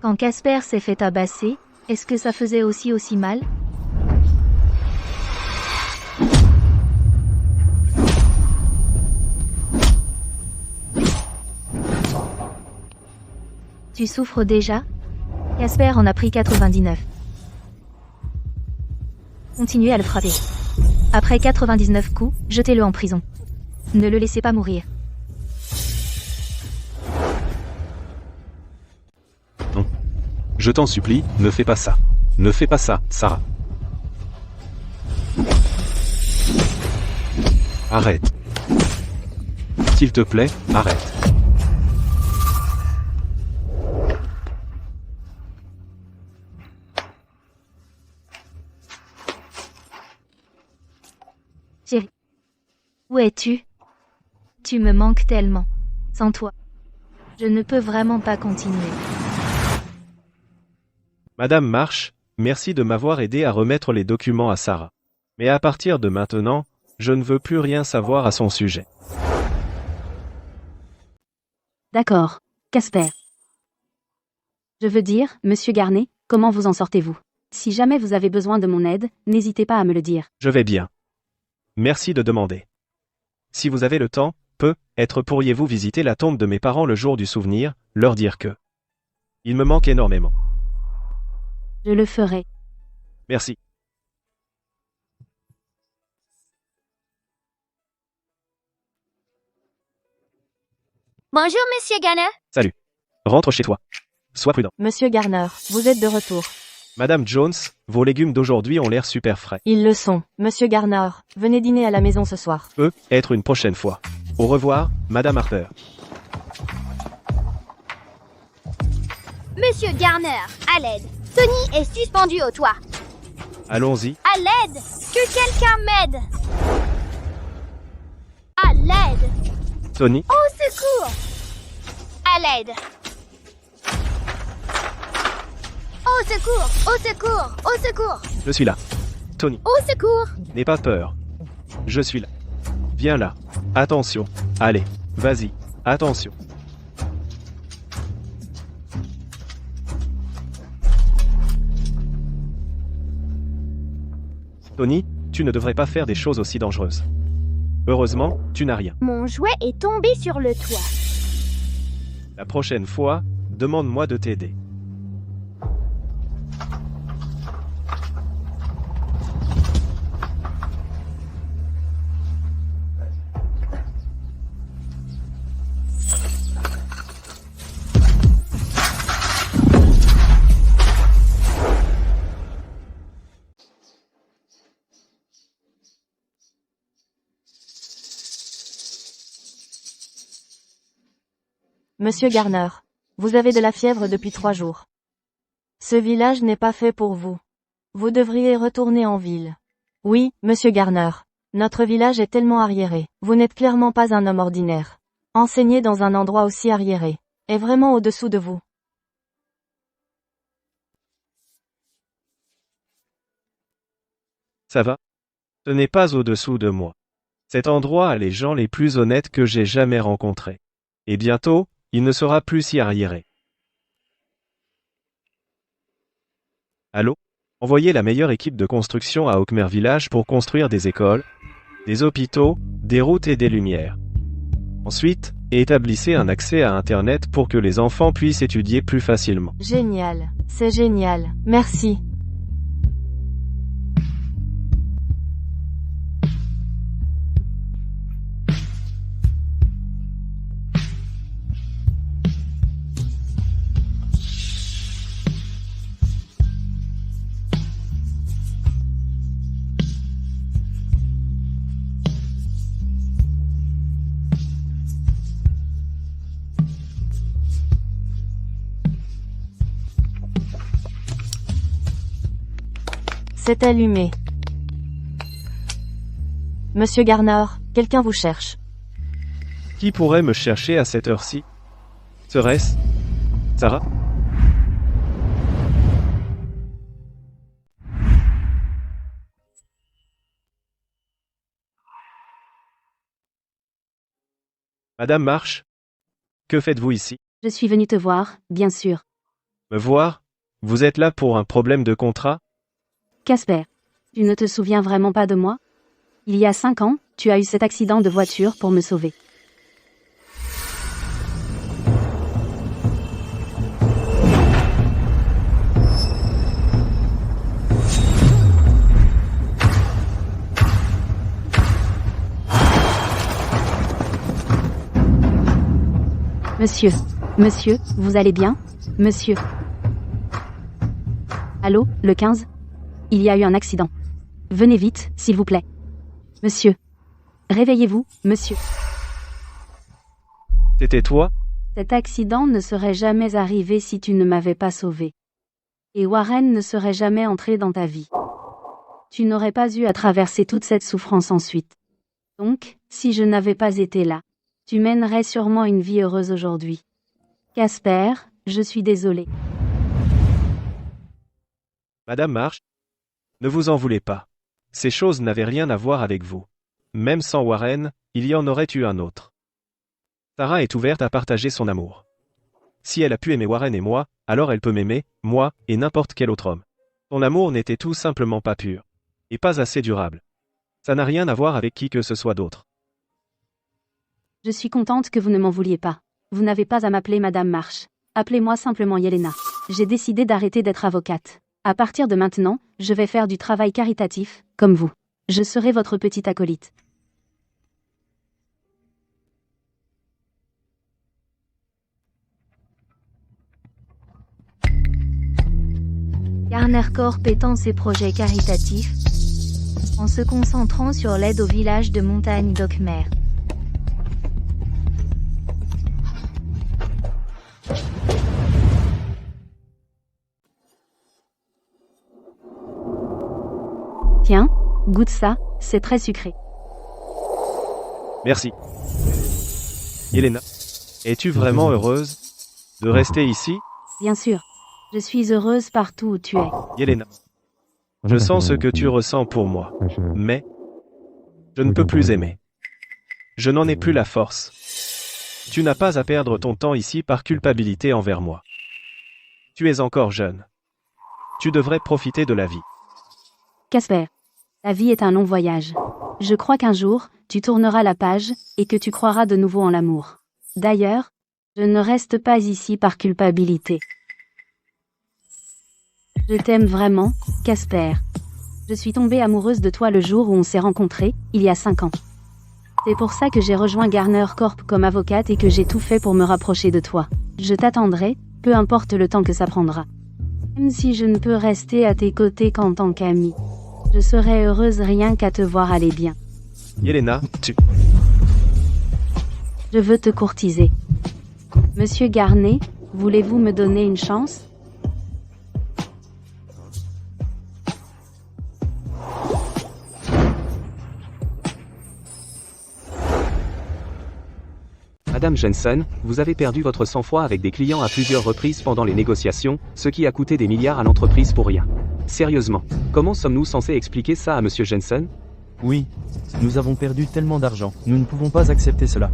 Quand Casper s'est fait tabasser, est-ce que ça faisait aussi mal? Tu souffres déjà? Casper en a pris 99. Continuez à le frapper. Après 99 coups, jetez-le en prison. Ne le laissez pas mourir. Non. Je t'en supplie, ne fais pas ça. Ne fais pas ça, Sarah. Arrête. S'il te plaît, arrête. Chérie. Où es-tu? Tu me manques tellement. Sans toi, je ne peux vraiment pas continuer. Madame Marsh, merci de m'avoir aidé à remettre les documents à Sarah. Mais à partir de maintenant, je ne veux plus rien savoir à son sujet. D'accord, Casper. Je veux dire, Monsieur Garnet, comment vous en sortez-vous? Si jamais vous avez besoin de mon aide, n'hésitez pas à me le dire. Je vais bien. Merci de demander. Si vous avez le temps, peut-être pourriez-vous visiter la tombe de mes parents le jour du souvenir, leur dire que il me manque énormément. Je le ferai. Merci. Bonjour, Monsieur Garner. Salut. Rentre chez toi. Sois prudent. Monsieur Garner, vous êtes de retour. Madame Jones, vos légumes d'aujourd'hui ont l'air super frais. Ils le sont. Monsieur Garner, venez dîner à la maison ce soir. Peut-être une prochaine fois. Au revoir, Madame Harper. Monsieur Garner, à l'aide. Tony est suspendu au toit. Allons-y. À l'aide. Que quelqu'un m'aide. À l'aide. Tony, Au secours. À l'aide. Au secours! Au secours! Au secours! Je suis là. Tony, Au secours! n'aie pas peur. Je suis là. Viens là. Attention. Allez, vas-y. Attention. Tony, tu ne devrais pas faire des choses aussi dangereuses. Heureusement, tu n'as rien. Mon jouet est tombé sur le toit. La prochaine fois, demande-moi de t'aider. Monsieur Garner, vous avez de la fièvre depuis 3 jours. Ce village n'est pas fait pour vous. Vous devriez retourner en ville. Oui, monsieur Garner. Notre village est tellement arriéré. Vous n'êtes clairement pas un homme ordinaire. Enseigner dans un endroit aussi arriéré est vraiment au-dessous de vous. Ça va? Ce n'est pas au-dessous de moi. Cet endroit a les gens les plus honnêtes que j'ai jamais rencontrés. Et bientôt, il ne sera plus si arriéré. Allô? Envoyez la meilleure équipe de construction à Oakmere Village pour construire des écoles, des hôpitaux, des routes et des lumières. Ensuite, établissez un accès à Internet pour que les enfants puissent étudier plus facilement. Génial. C'est génial. Merci. C'est allumé. Monsieur Garner, quelqu'un vous cherche. Qui pourrait me chercher à cette heure-ci? Serait-ce Sarah? Madame Marsh? Que faites-vous ici? Je suis venu te voir, bien sûr. Me voir? Vous êtes là pour un problème de contrat? Casper, tu ne te souviens vraiment pas de moi? Il y a 5 ans, tu as eu cet accident de voiture pour me sauver. Monsieur, vous allez bien? Monsieur. Allô, le 15? Il y a eu un accident. Venez vite, s'il vous plaît. Monsieur. Réveillez-vous, monsieur. C'était toi? Cet accident ne serait jamais arrivé si tu ne m'avais pas sauvé. Et Warren ne serait jamais entré dans ta vie. Tu n'aurais pas eu à traverser toute cette souffrance ensuite. Donc, si je n'avais pas été là, tu mènerais sûrement une vie heureuse aujourd'hui. Casper, je suis désolé. Madame Marsh? Ne vous en voulez pas. Ces choses n'avaient rien à voir avec vous. Même sans Warren, il y en aurait eu un autre. Sarah est ouverte à partager son amour. Si elle a pu aimer Warren et moi, alors elle peut m'aimer, moi, et n'importe quel autre homme. Son amour n'était tout simplement pas pur. Et pas assez durable. Ça n'a rien à voir avec qui que ce soit d'autre. Je suis contente que vous ne m'en vouliez pas. Vous n'avez pas à m'appeler Madame Marsh. Appelez-moi simplement Yelena. J'ai décidé d'arrêter d'être avocate. À partir de maintenant, je vais faire du travail caritatif, comme vous. Je serai votre petite acolyte. Garner Corp étend ses projets caritatifs en se concentrant sur l'aide au village de montagne d'Oakmere. Tiens, goûte ça, c'est très sucré. Merci. Yelena, es-tu vraiment heureuse de rester ici? Bien sûr. Je suis heureuse partout où tu es. Yelena. Je sens ce que tu ressens pour moi. Mais je ne peux plus aimer. Je n'en ai plus la force. Tu n'as pas à perdre ton temps ici par culpabilité envers moi. Tu es encore jeune. Tu devrais profiter de la vie. Casper, la vie est un long voyage. Je crois qu'un jour, tu tourneras la page, et que tu croiras de nouveau en l'amour. D'ailleurs, je ne reste pas ici par culpabilité. Je t'aime vraiment, Casper. Je suis tombée amoureuse de toi le jour où on s'est rencontrés, il y a 5 ans. C'est pour ça que j'ai rejoint Garner Corp comme avocate et que j'ai tout fait pour me rapprocher de toi. Je t'attendrai, peu importe le temps que ça prendra. Même si je ne peux rester à tes côtés qu'en tant qu'amie. Je serai heureuse rien qu'à te voir aller bien. Yelena, Je veux te courtiser. Monsieur Garnet, voulez-vous me donner une chance? Madame Jensen, vous avez perdu votre sang-froid avec des clients à plusieurs reprises pendant les négociations, ce qui a coûté des milliards à l'entreprise pour rien. Sérieusement, comment sommes-nous censés expliquer ça à Monsieur Jensen? Oui. Nous avons perdu tellement d'argent. Nous ne pouvons pas accepter cela.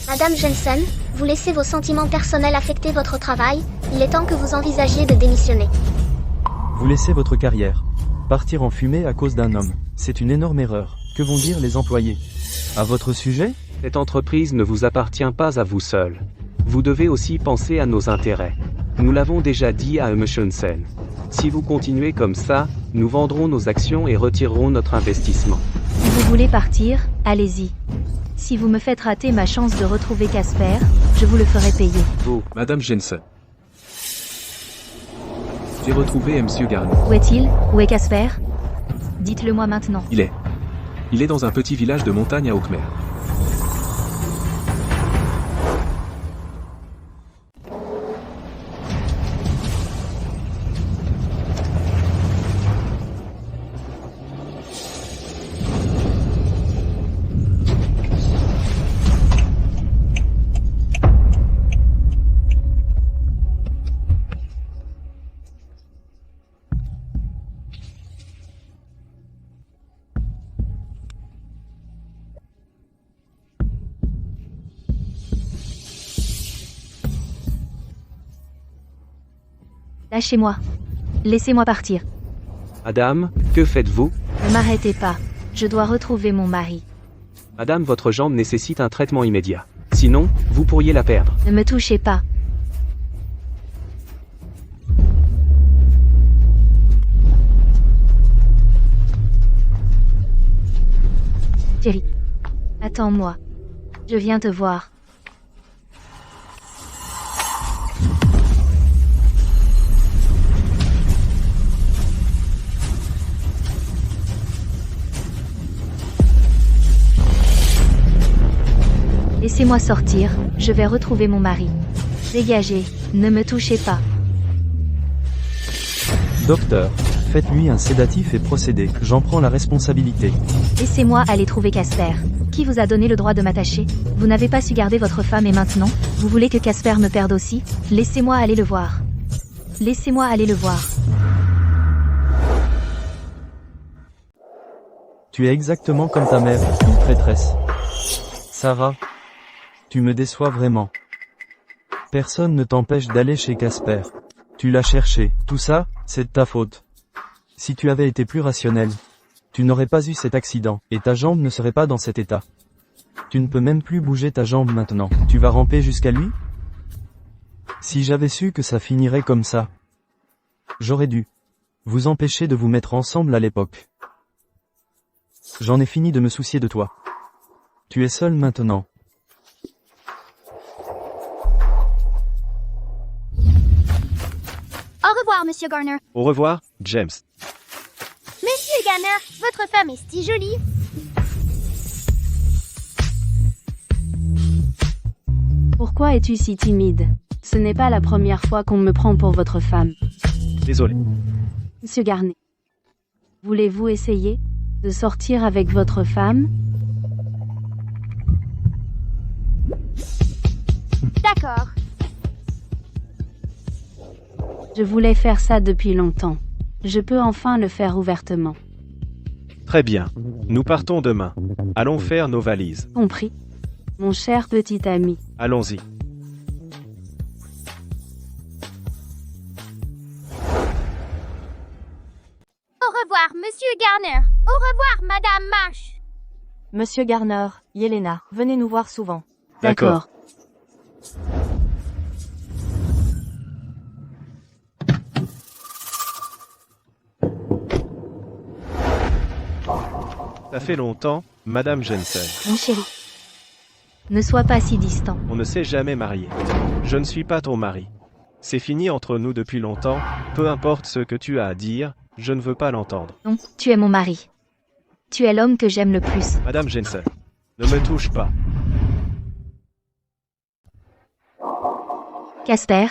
Madame Jensen, vous laissez vos sentiments personnels affecter votre travail, il est temps que vous envisagiez de démissionner. Vous laissez votre carrière partir en fumée à cause d'un homme. C'est une énorme erreur. Que vont dire les employés? À votre sujet? Cette entreprise ne vous appartient pas à vous seul. Vous devez aussi penser à nos intérêts. Nous l'avons déjà dit à M. Jensen. Si vous continuez comme ça, nous vendrons nos actions et retirerons notre investissement. Si vous voulez partir, allez-y. Si vous me faites rater ma chance de retrouver Casper, je vous le ferai payer. Vous, Madame Jensen. J'ai retrouvé Monsieur Garnet. Où est-il? Où est Casper? Dites-le moi maintenant. Il est dans un petit village de montagne à Oakmer. Lâchez-moi. Laissez-moi partir. Madame, que faites-vous? Ne m'arrêtez pas. Je dois retrouver mon mari. Madame, votre jambe nécessite un traitement immédiat. Sinon, vous pourriez la perdre. Ne me touchez pas. Jerry. Attends-moi. Je viens te voir. Laissez-moi sortir, je vais retrouver mon mari. Dégagez, ne me touchez pas. Docteur, faites-lui un sédatif et procédez. J'en prends la responsabilité. Laissez-moi aller trouver Casper. Qui vous a donné le droit de m'attacher? Vous n'avez pas su garder votre femme et maintenant, vous voulez que Casper me perde aussi? Laissez-moi aller le voir. Laissez-moi aller le voir. Tu es exactement comme ta mère, une traîtresse. Sarah, tu me déçois vraiment. Personne ne t'empêche d'aller chez Casper. Tu l'as cherché, tout ça, c'est de ta faute. Si tu avais été plus rationnel, tu n'aurais pas eu cet accident, et ta jambe ne serait pas dans cet état. Tu ne peux même plus bouger ta jambe maintenant. Tu vas ramper jusqu'à lui? Si j'avais su que ça finirait comme ça, j'aurais dû vous empêcher de vous mettre ensemble à l'époque. J'en ai fini de me soucier de toi. Tu es seul maintenant. Au revoir, Monsieur Garner. Au revoir, James. Monsieur Garner, votre femme est si jolie. Pourquoi es-tu si timide? Ce n'est pas la première fois qu'on me prend pour votre femme. Désolé. Monsieur Garnet. Voulez-vous essayer de sortir avec votre femme? D'accord. Je voulais faire ça depuis longtemps. Je peux enfin le faire ouvertement. Très bien. Nous partons demain. Allons faire nos valises. Compris? Mon cher petit ami. Allons-y. Au revoir, Monsieur Garner. Au revoir, Madame Marsh. Monsieur Garner, Yelena, venez nous voir souvent. D'accord. Ça fait longtemps, Madame Jensen. Mon chéri. Ne sois pas si distant. On ne s'est jamais marié. Je ne suis pas ton mari. C'est fini entre nous depuis longtemps, peu importe ce que tu as à dire, je ne veux pas l'entendre. Non, tu es mon mari. Tu es l'homme que j'aime le plus. Madame Jensen, ne me touche pas. Casper,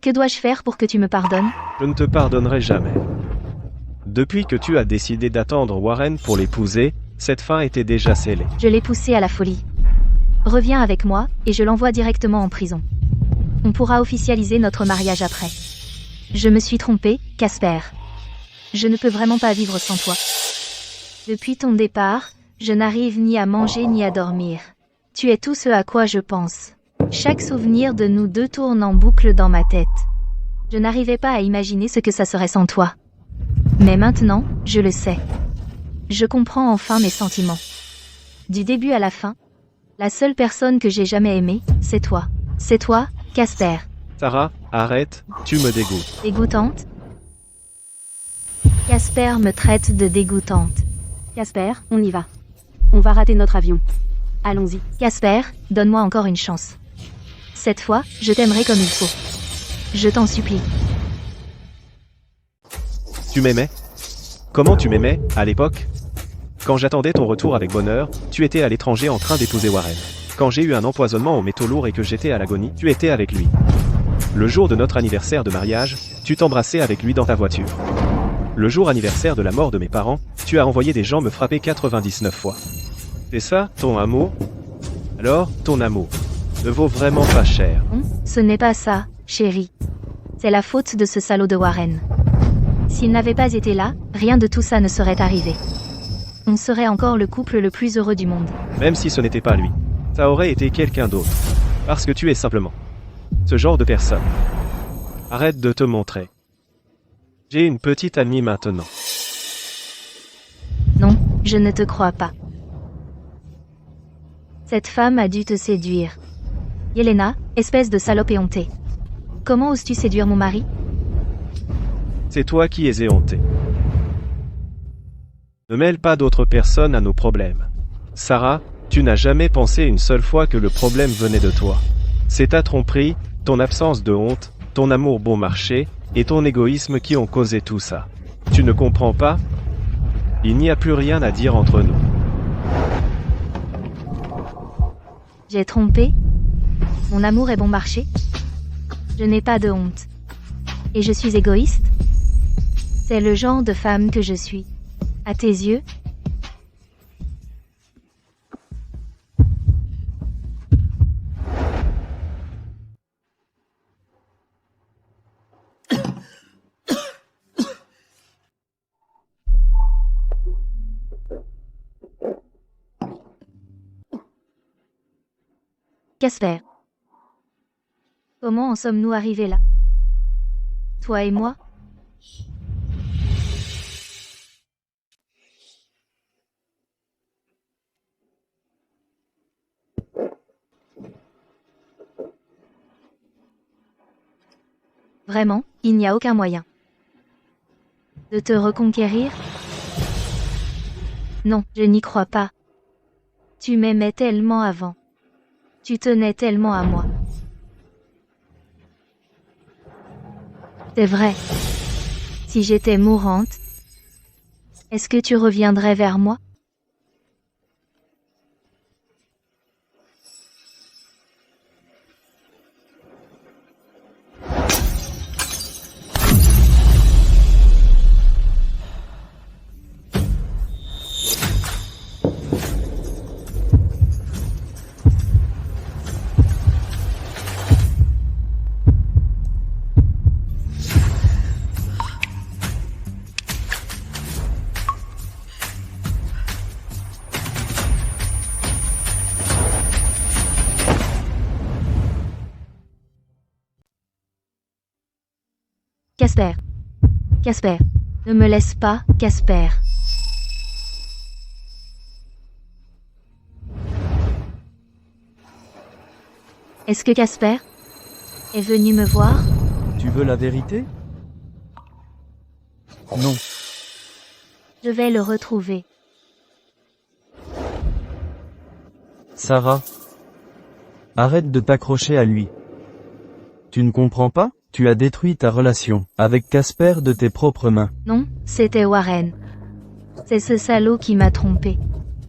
que dois-je faire pour que tu me pardonnes? Je ne te pardonnerai jamais. Depuis que tu as décidé d'attendre Warren pour l'épouser, cette fin était déjà scellée. Je l'ai poussé à la folie. Reviens avec moi, et je l'envoie directement en prison. On pourra officialiser notre mariage après. Je me suis trompée, Casper. Je ne peux vraiment pas vivre sans toi. Depuis ton départ, je n'arrive ni à manger ni à dormir. Tu es tout ce à quoi je pense. Chaque souvenir de nous deux tourne en boucle dans ma tête. Je n'arrivais pas à imaginer ce que ça serait sans toi. Mais maintenant, je le sais. Je comprends enfin mes sentiments. Du début à la fin, la seule personne que j'ai jamais aimée, c'est toi. C'est toi, Casper. Sarah, arrête, tu me dégoûtes. Dégoûtante? Casper me traite de dégoûtante. Casper, on y va. On va rater notre avion. Allons-y. Casper, donne-moi encore une chance. Cette fois, je t'aimerai comme il faut. Je t'en supplie. Tu m'aimais? Comment tu m'aimais, à l'époque? Quand j'attendais ton retour avec bonheur, tu étais à l'étranger en train d'épouser Warren. Quand j'ai eu un empoisonnement aux métaux lourds et que j'étais à l'agonie, tu étais avec lui. Le jour de notre anniversaire de mariage, tu t'embrassais avec lui dans ta voiture. Le jour anniversaire de la mort de mes parents, tu as envoyé des gens me frapper 99 fois. C'est ça, ton amour? Alors, ton amour ne vaut vraiment pas cher. Non, ce n'est pas ça, chérie. C'est la faute de ce salaud de Warren. S'il n'avait pas été là, rien de tout ça ne serait arrivé. On serait encore le couple le plus heureux du monde. Même si ce n'était pas lui, ça aurait été quelqu'un d'autre. Parce que tu es simplement ce genre de personne. Arrête de te montrer. J'ai une petite amie maintenant. Non, je ne te crois pas. Cette femme a dû te séduire. Yelena, espèce de salope éhontée. Comment oses-tu séduire mon mari? C'est toi qui es éhonté. Ne mêle pas d'autres personnes à nos problèmes. Sarah, tu n'as jamais pensé une seule fois que le problème venait de toi. C'est ta tromperie, ton absence de honte, ton amour bon marché, et ton égoïsme qui ont causé tout ça. Tu ne comprends pas? Il n'y a plus rien à dire entre nous. J'ai trompé? Mon amour est bon marché? Je n'ai pas de honte. Et je suis égoïste? C'est le genre de femme que je suis. À tes yeux? Casper. Comment en sommes-nous arrivés là? Toi et moi? Vraiment, il n'y a aucun moyen de te reconquérir? Non, je n'y crois pas. Tu m'aimais tellement avant. Tu tenais tellement à moi. C'est vrai. Si j'étais mourante, est-ce que tu reviendrais vers moi? Casper. Casper. Ne me laisse pas, Casper. Est-ce que Casper est venu me voir? Tu veux la vérité? Non. Je vais le retrouver. Sarah. Arrête de t'accrocher à lui. Tu ne comprends pas? Tu as détruit ta relation avec Casper de tes propres mains. Non, c'était Warren. C'est ce salaud qui m'a trompé.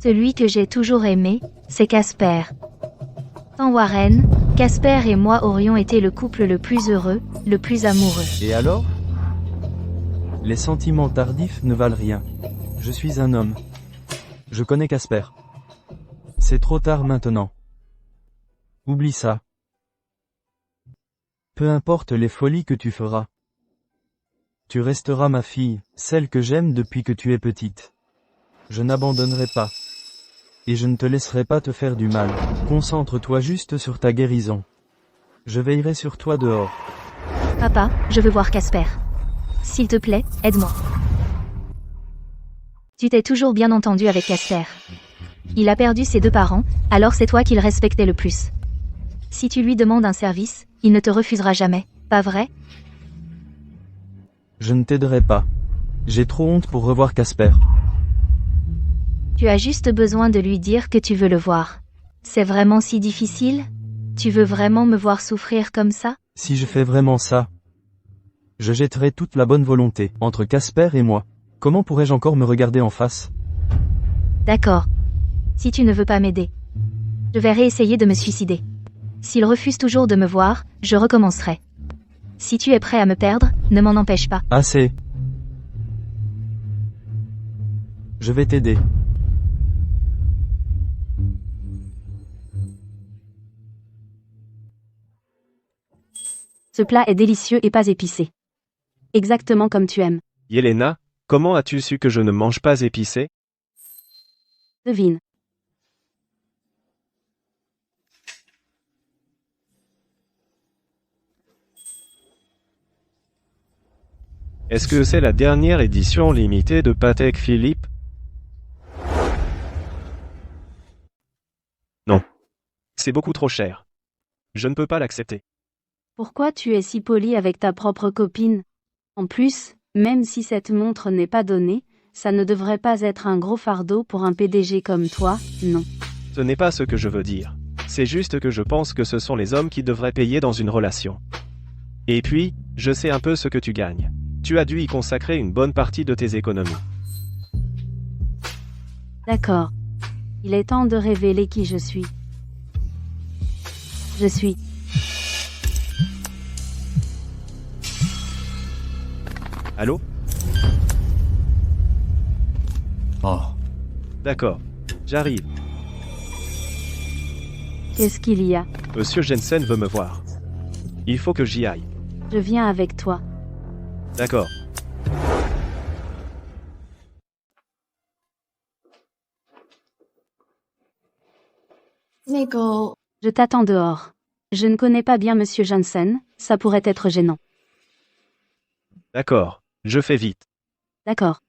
Celui que j'ai toujours aimé, c'est Casper. Sans Warren, Casper et moi aurions été le couple le plus heureux, le plus amoureux. Et alors? Les sentiments tardifs ne valent rien. Je suis un homme. Je connais Casper. C'est trop tard maintenant. Oublie ça. Peu importe les folies que tu feras. Tu resteras ma fille, celle que j'aime depuis que tu es petite. Je n'abandonnerai pas. Et je ne te laisserai pas te faire du mal. Concentre-toi juste sur ta guérison. Je veillerai sur toi dehors. Papa, je veux voir Casper. S'il te plaît, aide-moi. Tu t'es toujours bien entendu avec Casper. Il a perdu ses 2 parents, alors c'est toi qu'il respectait le plus. Si tu lui demandes un service, il ne te refusera jamais, pas vrai? Je ne t'aiderai pas. J'ai trop honte pour revoir Casper. Tu as juste besoin de lui dire que tu veux le voir. C'est vraiment si difficile? Tu veux vraiment me voir souffrir comme ça? Si je fais vraiment ça, je jetterai toute la bonne volonté entre Casper et moi. Comment pourrais-je encore me regarder en face? D'accord. Si tu ne veux pas m'aider, je vais réessayer de me suicider. S'il refuse toujours de me voir, je recommencerai. Si tu es prêt à me perdre, ne m'en empêche pas. Assez. Je vais t'aider. Ce plat est délicieux et pas épicé. Exactement comme tu aimes. Yelena, comment as-tu su que je ne mange pas épicé? Devine. Est-ce que c'est la dernière édition limitée de Patek Philippe? Non. C'est beaucoup trop cher. Je ne peux pas l'accepter. Pourquoi tu es si poli avec ta propre copine? En plus, même si cette montre n'est pas donnée, ça ne devrait pas être un gros fardeau pour un PDG comme toi, non. Ce n'est pas ce que je veux dire. C'est juste que je pense que ce sont les hommes qui devraient payer dans une relation. Et puis, je sais un peu ce que tu gagnes. Tu as dû y consacrer une bonne partie de tes économies. D'accord. Il est temps de révéler qui je suis. Je suis. Allô? Oh. D'accord. J'arrive. Qu'est-ce qu'il y a? Monsieur Jensen veut me voir. Il faut que j'y aille. Je viens avec toi. D'accord. Je t'attends dehors. Je ne connais pas bien Monsieur Jensen, ça pourrait être gênant. D'accord. Je fais vite. D'accord.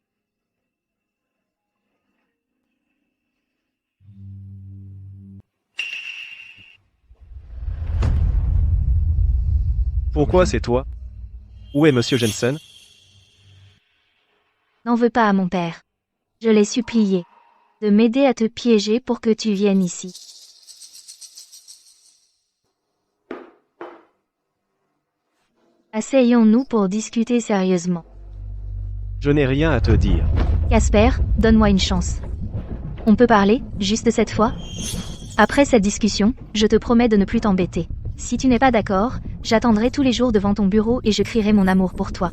Pourquoi c'est toi? Où est Monsieur Jensen? N'en veux pas à mon père. Je l'ai supplié de m'aider à te piéger pour que tu viennes ici. Asseyons-nous pour discuter sérieusement. Je n'ai rien à te dire. Casper, donne-moi une chance. On peut parler, juste cette fois? Après cette discussion, je te promets de ne plus t'embêter. Si tu n'es pas d'accord, j'attendrai tous les jours devant ton bureau et je crierai mon amour pour toi.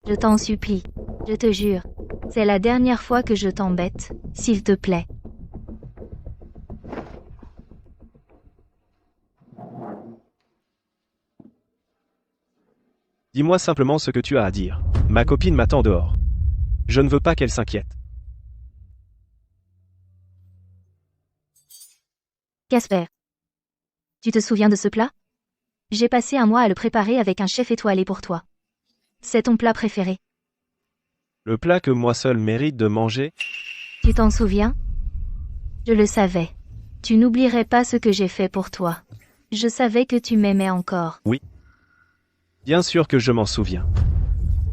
Je t'en supplie. Je te jure. C'est la dernière fois que je t'embête, s'il te plaît. Dis-moi simplement ce que tu as à dire. Ma copine m'attend dehors. Je ne veux pas qu'elle s'inquiète. Casper. Tu te souviens de ce plat? J'ai passé un mois à le préparer avec un chef étoilé pour toi. C'est ton plat préféré. Le plat que moi seul mérite de manger? Tu t'en souviens? Je le savais. Tu n'oublierais pas ce que j'ai fait pour toi. Je savais que tu m'aimais encore. Oui. Bien sûr que je m'en souviens.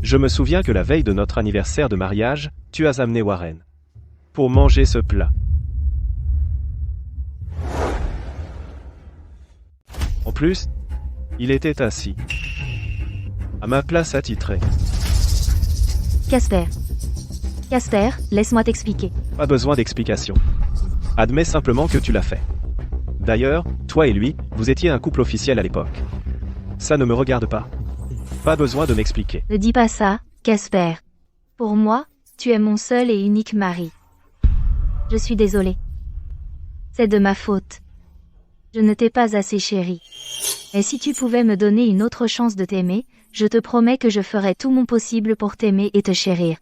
Je me souviens que la veille de notre anniversaire de mariage, tu as amené Warren pour manger ce plat. En plus, il était assis à ma place attitrée. Casper. Casper, laisse-moi t'expliquer. Pas besoin d'explication. Admets simplement que tu l'as fait. D'ailleurs, toi et lui, vous étiez un couple officiel à l'époque. Ça ne me regarde pas. Pas besoin de m'expliquer. Ne dis pas ça, Casper. Pour moi, tu es mon seul et unique mari. Je suis désolée. C'est de ma faute. Je ne t'ai pas assez chérie. Et si tu pouvais me donner une autre chance de t'aimer, je te promets que je ferai tout mon possible pour t'aimer et te chérir.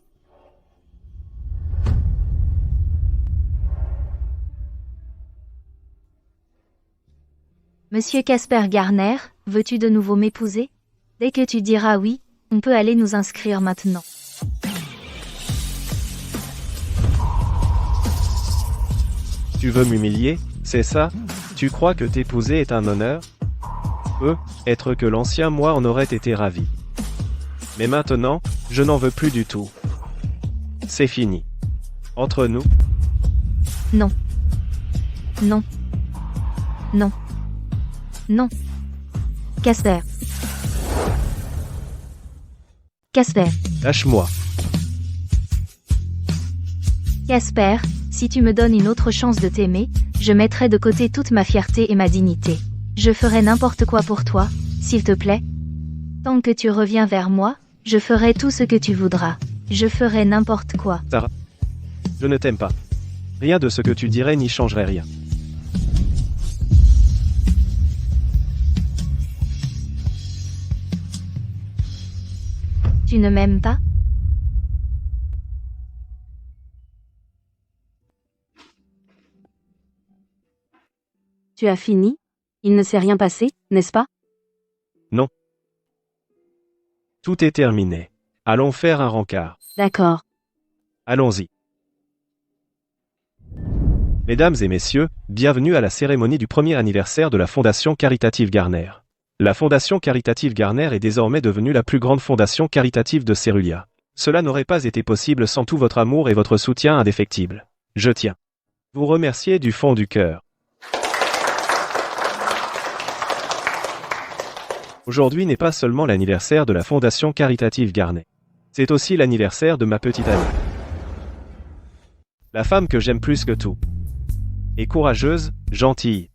Monsieur Casper Garner, veux-tu de nouveau m'épouser? Dès que tu diras oui, on peut aller nous inscrire maintenant. Tu veux m'humilier, c'est ça? Tu crois que t'épouser est un honneur? Être que l'ancien moi en aurait été ravi. Mais maintenant, je n'en veux plus du tout. C'est fini. Entre nous? Non. Non. Non. Non. Casper. Casper. Lâche-moi. Casper, si tu me donnes une autre chance de t'aimer, je mettrai de côté toute ma fierté et ma dignité. Je ferai n'importe quoi pour toi, s'il te plaît. Tant que tu reviens vers moi, je ferai tout ce que tu voudras. Je ferai n'importe quoi. Sarah, je ne t'aime pas. Rien de ce que tu dirais n'y changerait rien. Tu ne m'aimes pas? Tu as fini? Il ne s'est rien passé, n'est-ce pas? Non. Tout est terminé. Allons faire un rencard. D'accord. Allons-y. Mesdames et messieurs, bienvenue à la cérémonie du premier anniversaire de la Fondation caritative Garner. La Fondation caritative Garner est désormais devenue la plus grande fondation caritative de Cerulia. Cela n'aurait pas été possible sans tout votre amour et votre soutien indéfectible. Je tiens à vous remercier du fond du cœur. Aujourd'hui n'est pas seulement l'anniversaire de la Fondation caritative Garner. C'est aussi l'anniversaire de ma petite amie. La femme que j'aime plus que tout. Et courageuse, gentille,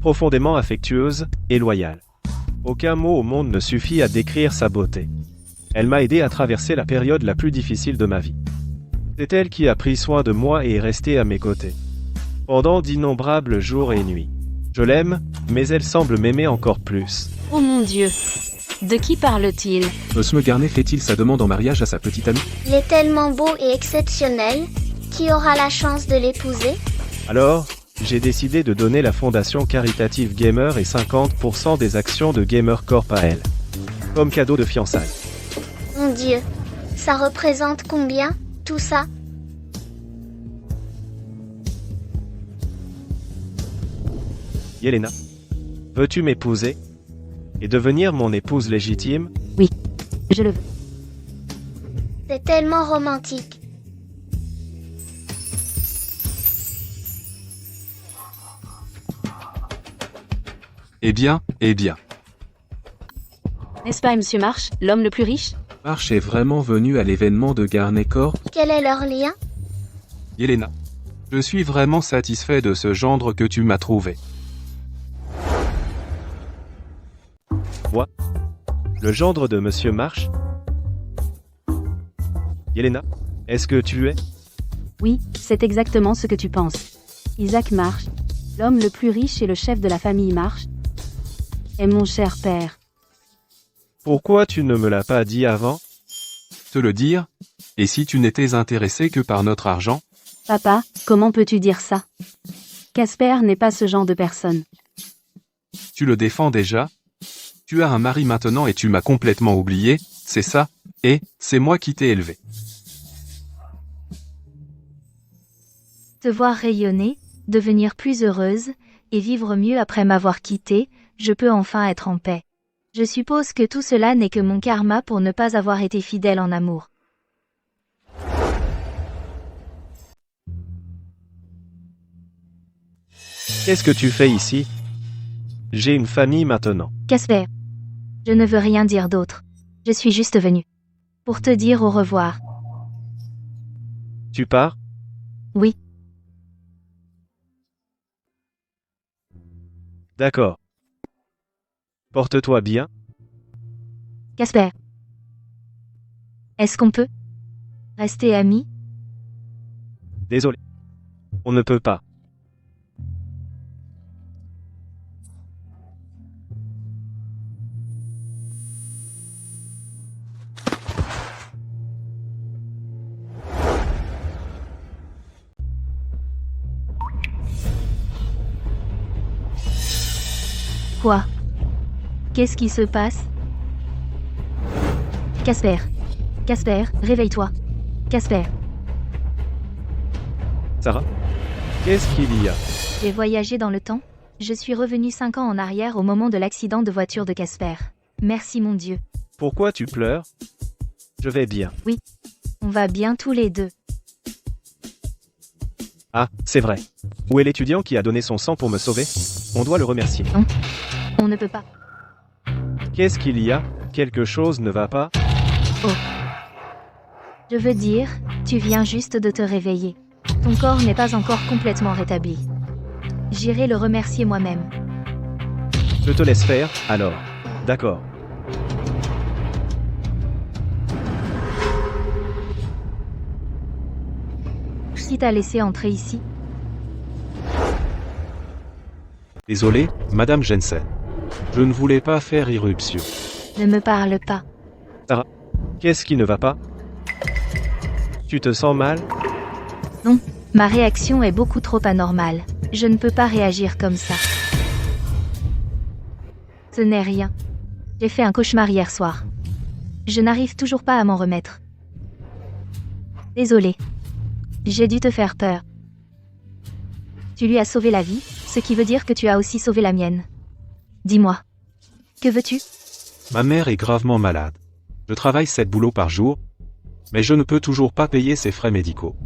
profondément affectueuse et loyale. Aucun mot au monde ne suffit à décrire sa beauté. Elle m'a aidé à traverser la période la plus difficile de ma vie. C'est elle qui a pris soin de moi et est restée à mes côtés pendant d'innombrables jours et nuits. Je l'aime, mais elle semble m'aimer encore plus. Oh mon Dieu! De qui parle-t-il? Monsieur Garner fait-il sa demande en mariage à sa petite amie? Il est tellement beau et exceptionnel. Qui aura la chance de l'épouser? Alors, j'ai décidé de donner la fondation caritative Gamer et 50% des actions de Gamer Corp à elle. Comme cadeau de fiançailles. Mon Dieu. Ça représente combien, tout ça? Yelena, veux-tu m'épouser? Et devenir mon épouse légitime? Oui, je le veux. C'est tellement romantique. Eh bien. N'est-ce pas Monsieur Marsh, l'homme le plus riche? Marsh est vraiment venu à l'événement de Garner Corp? Quel est leur lien? Yelena, je suis vraiment satisfait de ce gendre que tu m'as trouvé. Moi? Le gendre de Monsieur Marsh? Yelena, est-ce que tu es? Oui, c'est exactement ce que tu penses. Isaac Marsh, l'homme le plus riche et le chef de la famille Marsh, est mon cher père. Pourquoi tu ne me l'as pas dit avant? Te le dire? Et si tu n'étais intéressé que par notre argent? Papa, comment peux-tu dire ça? Casper n'est pas ce genre de personne. Tu le défends déjà? Tu as un mari maintenant et tu m'as complètement oublié, c'est ça? Et, c'est moi qui t'ai élevé. Te voir rayonner, devenir plus heureuse, et vivre mieux après m'avoir quittée, je peux enfin être en paix. Je suppose que tout cela n'est que mon karma pour ne pas avoir été fidèle en amour. Qu'est-ce que tu fais ici? J'ai une famille maintenant. Casper. Je ne veux rien dire d'autre. Je suis juste venue. Pour te dire au revoir. Tu pars? Oui. D'accord. Porte-toi bien. Casper. Est-ce qu'on peut rester amis? Désolé. On ne peut pas. Quoi? Qu'est-ce qui se passe? Casper. Casper, réveille-toi. Casper. Sarah? Qu'est-ce qu'il y a? J'ai voyagé dans le temps. Je suis revenu 5 ans en arrière au moment de l'accident de voiture de Casper. Merci mon Dieu. Pourquoi tu pleures? Je vais bien. Oui. On va bien tous les deux. Ah, c'est vrai. Où est l'étudiant qui a donné son sang pour me sauver? On doit le remercier. Non. On ne peut pas. Qu'est-ce qu'il y a? Quelque chose ne va pas? Oh. Je veux dire, tu viens juste de te réveiller. Ton corps n'est pas encore complètement rétabli. J'irai le remercier moi-même. Je te laisse faire, alors. D'accord. Qui t'a laissé entrer ici? Désolé, Madame Jensen. Je ne voulais pas faire irruption. Ne me parle pas. Sarah, qu'est-ce qui ne va pas? Tu te sens mal? Non, ma réaction est beaucoup trop anormale. Je ne peux pas réagir comme ça. Ce n'est rien. J'ai fait un cauchemar hier soir. Je n'arrive toujours pas à m'en remettre. Désolée. J'ai dû te faire peur. Tu lui as sauvé la vie, ce qui veut dire que tu as aussi sauvé la mienne. Dis-moi. Que veux-tu? Ma mère est gravement malade. Je travaille 7 boulots par jour, mais je ne peux toujours pas payer ses frais médicaux.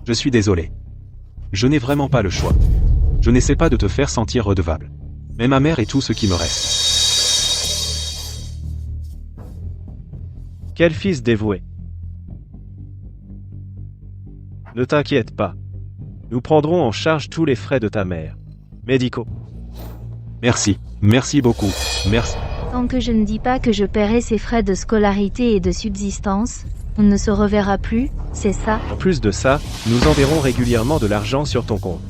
Je suis désolé. Je n'ai vraiment pas le choix. Je n'essaie pas de te faire sentir redevable. Mais ma mère est tout ce qui me reste. Quel fils dévoué. Ne t'inquiète pas. Nous prendrons en charge tous les frais de ta mère. Médicaux. Merci. Merci beaucoup. Merci. Tant que je ne dis pas que je paierai ses frais de scolarité et de subsistance, on ne se reverra plus, c'est ça? En plus de ça, nous enverrons régulièrement de l'argent sur ton compte.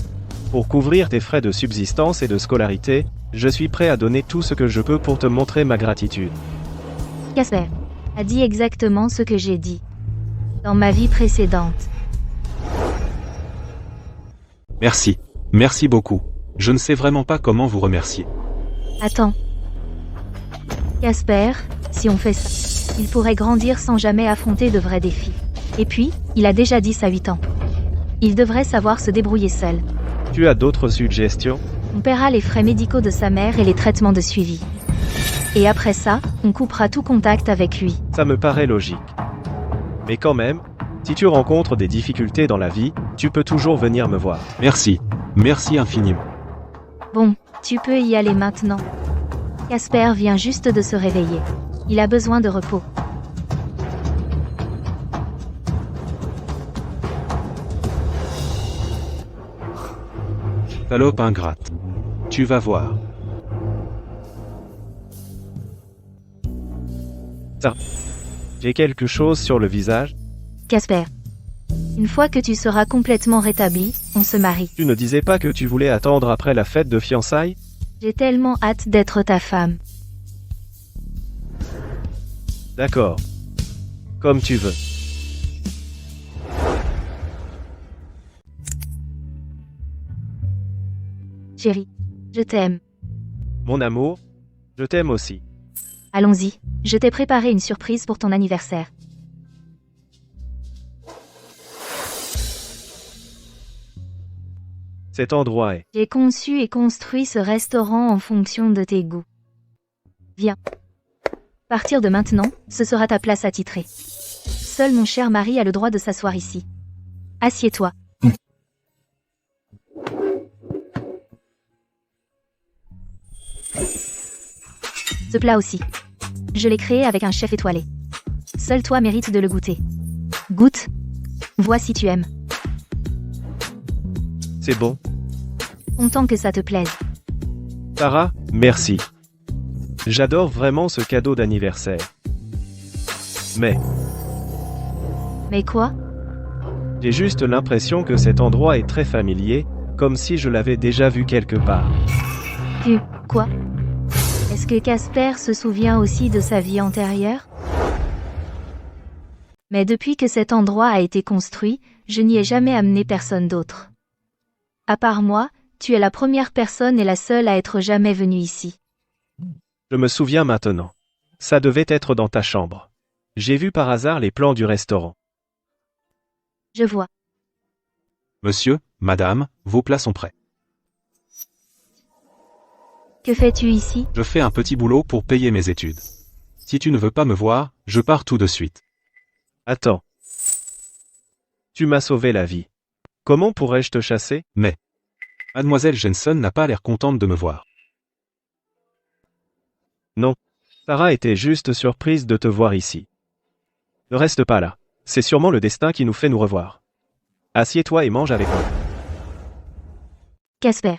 Pour couvrir tes frais de subsistance et de scolarité, je suis prêt à donner tout ce que je peux pour te montrer ma gratitude. Casper a dit exactement ce que j'ai dit. Dans ma vie précédente. Merci. Merci beaucoup. Je ne sais vraiment pas comment vous remercier. Attends. Casper, si on fait ça, il pourrait grandir sans jamais affronter de vrais défis. Et puis, il a déjà 10 à 8 ans. Il devrait savoir se débrouiller seul. Tu as d'autres suggestions? On paiera les frais médicaux de sa mère et les traitements de suivi. Et après ça, on coupera tout contact avec lui. Ça me paraît logique. Mais quand même, si tu rencontres des difficultés dans la vie, tu peux toujours venir me voir. Merci. Merci infiniment. Bon, tu peux y aller maintenant. Casper vient juste de se réveiller. Il a besoin de repos. Salope ingrate. Tu vas voir. Ça. J'ai quelque chose sur le visage? Casper. Une fois que tu seras complètement rétabli, on se marie. Tu ne disais pas que tu voulais attendre après la fête de fiançailles? J'ai tellement hâte d'être ta femme. D'accord. Comme tu veux. Chérie, je t'aime. Mon amour, Je t'aime aussi. Allons-y, je t'ai préparé une surprise pour ton anniversaire. Cet endroit est... J'ai conçu et construit ce restaurant en fonction de tes goûts. Viens. À partir de maintenant, ce sera ta place attitrée. Seul mon cher mari a le droit de s'asseoir ici. Assieds-toi. Ce plat aussi. Je l'ai créé avec un chef étoilé. Seul toi mérites de le goûter. Goûte. Vois si tu aimes. C'est bon. Content que ça te plaise. Sarah, merci. J'adore vraiment ce cadeau d'anniversaire. Mais, Mais quoi? j'ai juste l'impression que cet endroit est très familier, comme si je l'avais déjà vu quelque part. Quoi? Est-ce que Casper se souvient aussi de sa vie antérieure? Mais depuis que cet endroit a été construit, je n'y ai jamais amené personne d'autre. À part moi, tu es la première personne et la seule à être jamais venue ici. Je me souviens maintenant. Ça devait être dans ta chambre. J'ai vu par hasard les plans du restaurant. Je vois. Monsieur, madame, vos plats sont prêts. Que fais-tu ici? Je fais un petit boulot pour payer mes études. Si tu ne veux pas me voir, je pars tout de suite. Attends. Tu m'as sauvé la vie. Comment pourrais-je te chasser? Mais Mademoiselle Jensen n'a pas l'air contente de me voir. Non. Sarah était juste surprise de te voir ici. Ne reste pas là. C'est sûrement le destin qui nous fait nous revoir. Assieds-toi et mange avec moi. Casper.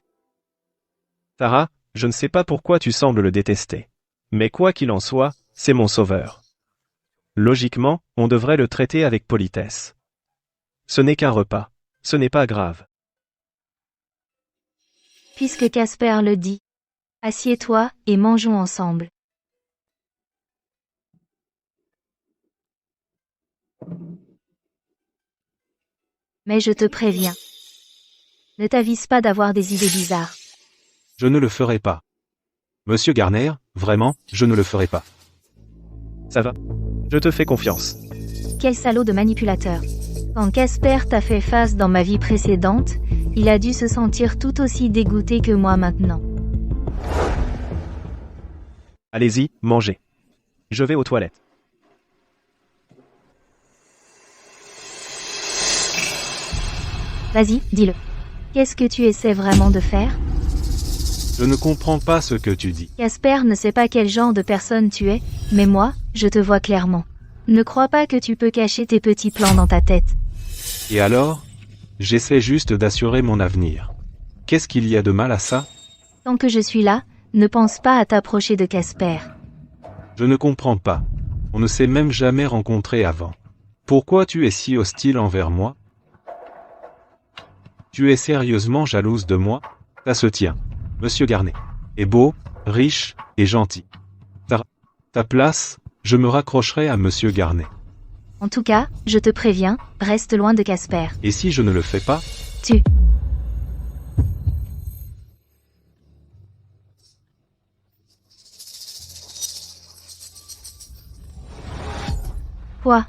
Sarah, je ne sais pas pourquoi tu sembles le détester. Mais quoi qu'il en soit, c'est mon sauveur. Logiquement, on devrait le traiter avec politesse. Ce n'est qu'un repas. Ce n'est pas grave. Puisque Casper le dit. Assieds-toi et mangeons ensemble. Mais je te préviens. Ne t'avise pas d'avoir des idées bizarres. Je ne le ferai pas. Monsieur Garner, vraiment, je ne le ferai pas. Ça va. Je te fais confiance. Quel salaud de manipulateur. Quand Casper t'a fait face dans ma vie précédente, il a dû se sentir tout aussi dégoûté que moi maintenant. Allez-y, mangez. Je vais aux toilettes. Vas-y, dis-le. Qu'est-ce que tu essaies vraiment de faire? Je ne comprends pas ce que tu dis. Casper ne sait pas quel genre de personne tu es, mais moi, je te vois clairement. Ne crois pas que tu peux cacher tes petits plans dans ta tête. Et alors? J'essaie juste d'assurer mon avenir. Qu'est-ce qu'il y a de mal à ça? Tant que je suis là, ne pense pas à t'approcher de Casper. Je ne comprends pas. On ne s'est même jamais rencontrés avant. Pourquoi tu es si hostile envers moi? Tu es sérieusement jalouse de moi? Ça se tient. Monsieur Garnet est beau, riche et gentil. Ta place, je me raccrocherai à Monsieur Garnet. En tout cas, je te préviens, reste loin de Casper. Et si je ne le fais pas? Tu. Quoi?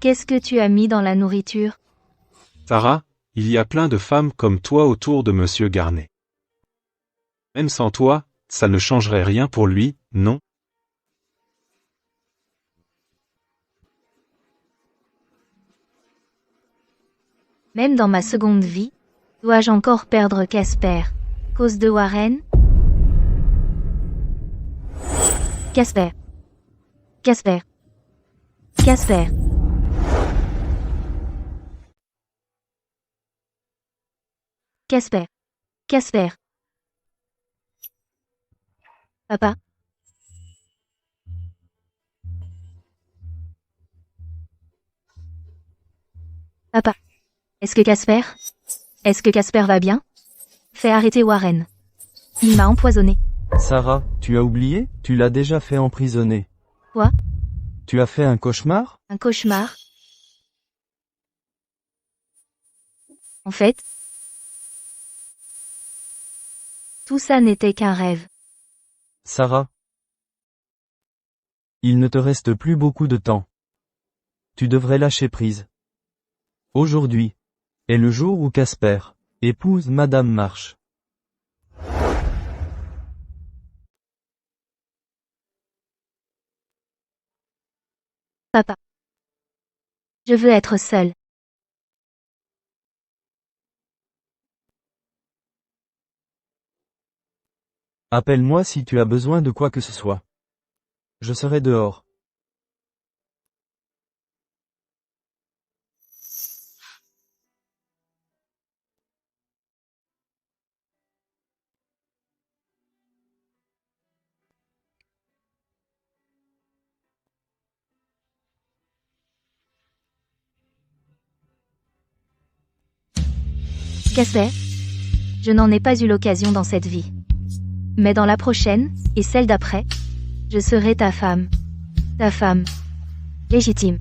Qu'est-ce que tu as mis dans la nourriture? Sarah, il y a plein de femmes comme toi autour de Monsieur Garnet. Même sans toi, ça ne changerait rien pour lui, non? Même dans ma seconde vie, dois-je encore perdre Casper? Cause de Warren? Casper. Casper. Casper. Casper. Casper. Papa. Papa. Est-ce que Casper va bien? Fais arrêter Warren. Il m'a empoisonné. Sarah, tu as oublié? Tu l'as déjà fait emprisonner. Quoi? Tu as fait un cauchemar? Un cauchemar? En fait, tout ça n'était qu'un rêve. Sarah, Il ne te reste plus beaucoup de temps. Tu devrais lâcher prise. Aujourd'hui est le jour où Casper épouse Madame March. Papa. Je veux être seule. Appelle-moi si tu as besoin de quoi que ce soit. Je serai dehors. Casper, je n'en ai pas eu l'occasion dans cette vie. Mais dans la prochaine, et celle d'après, je serai ta femme. Ta femme. Légitime.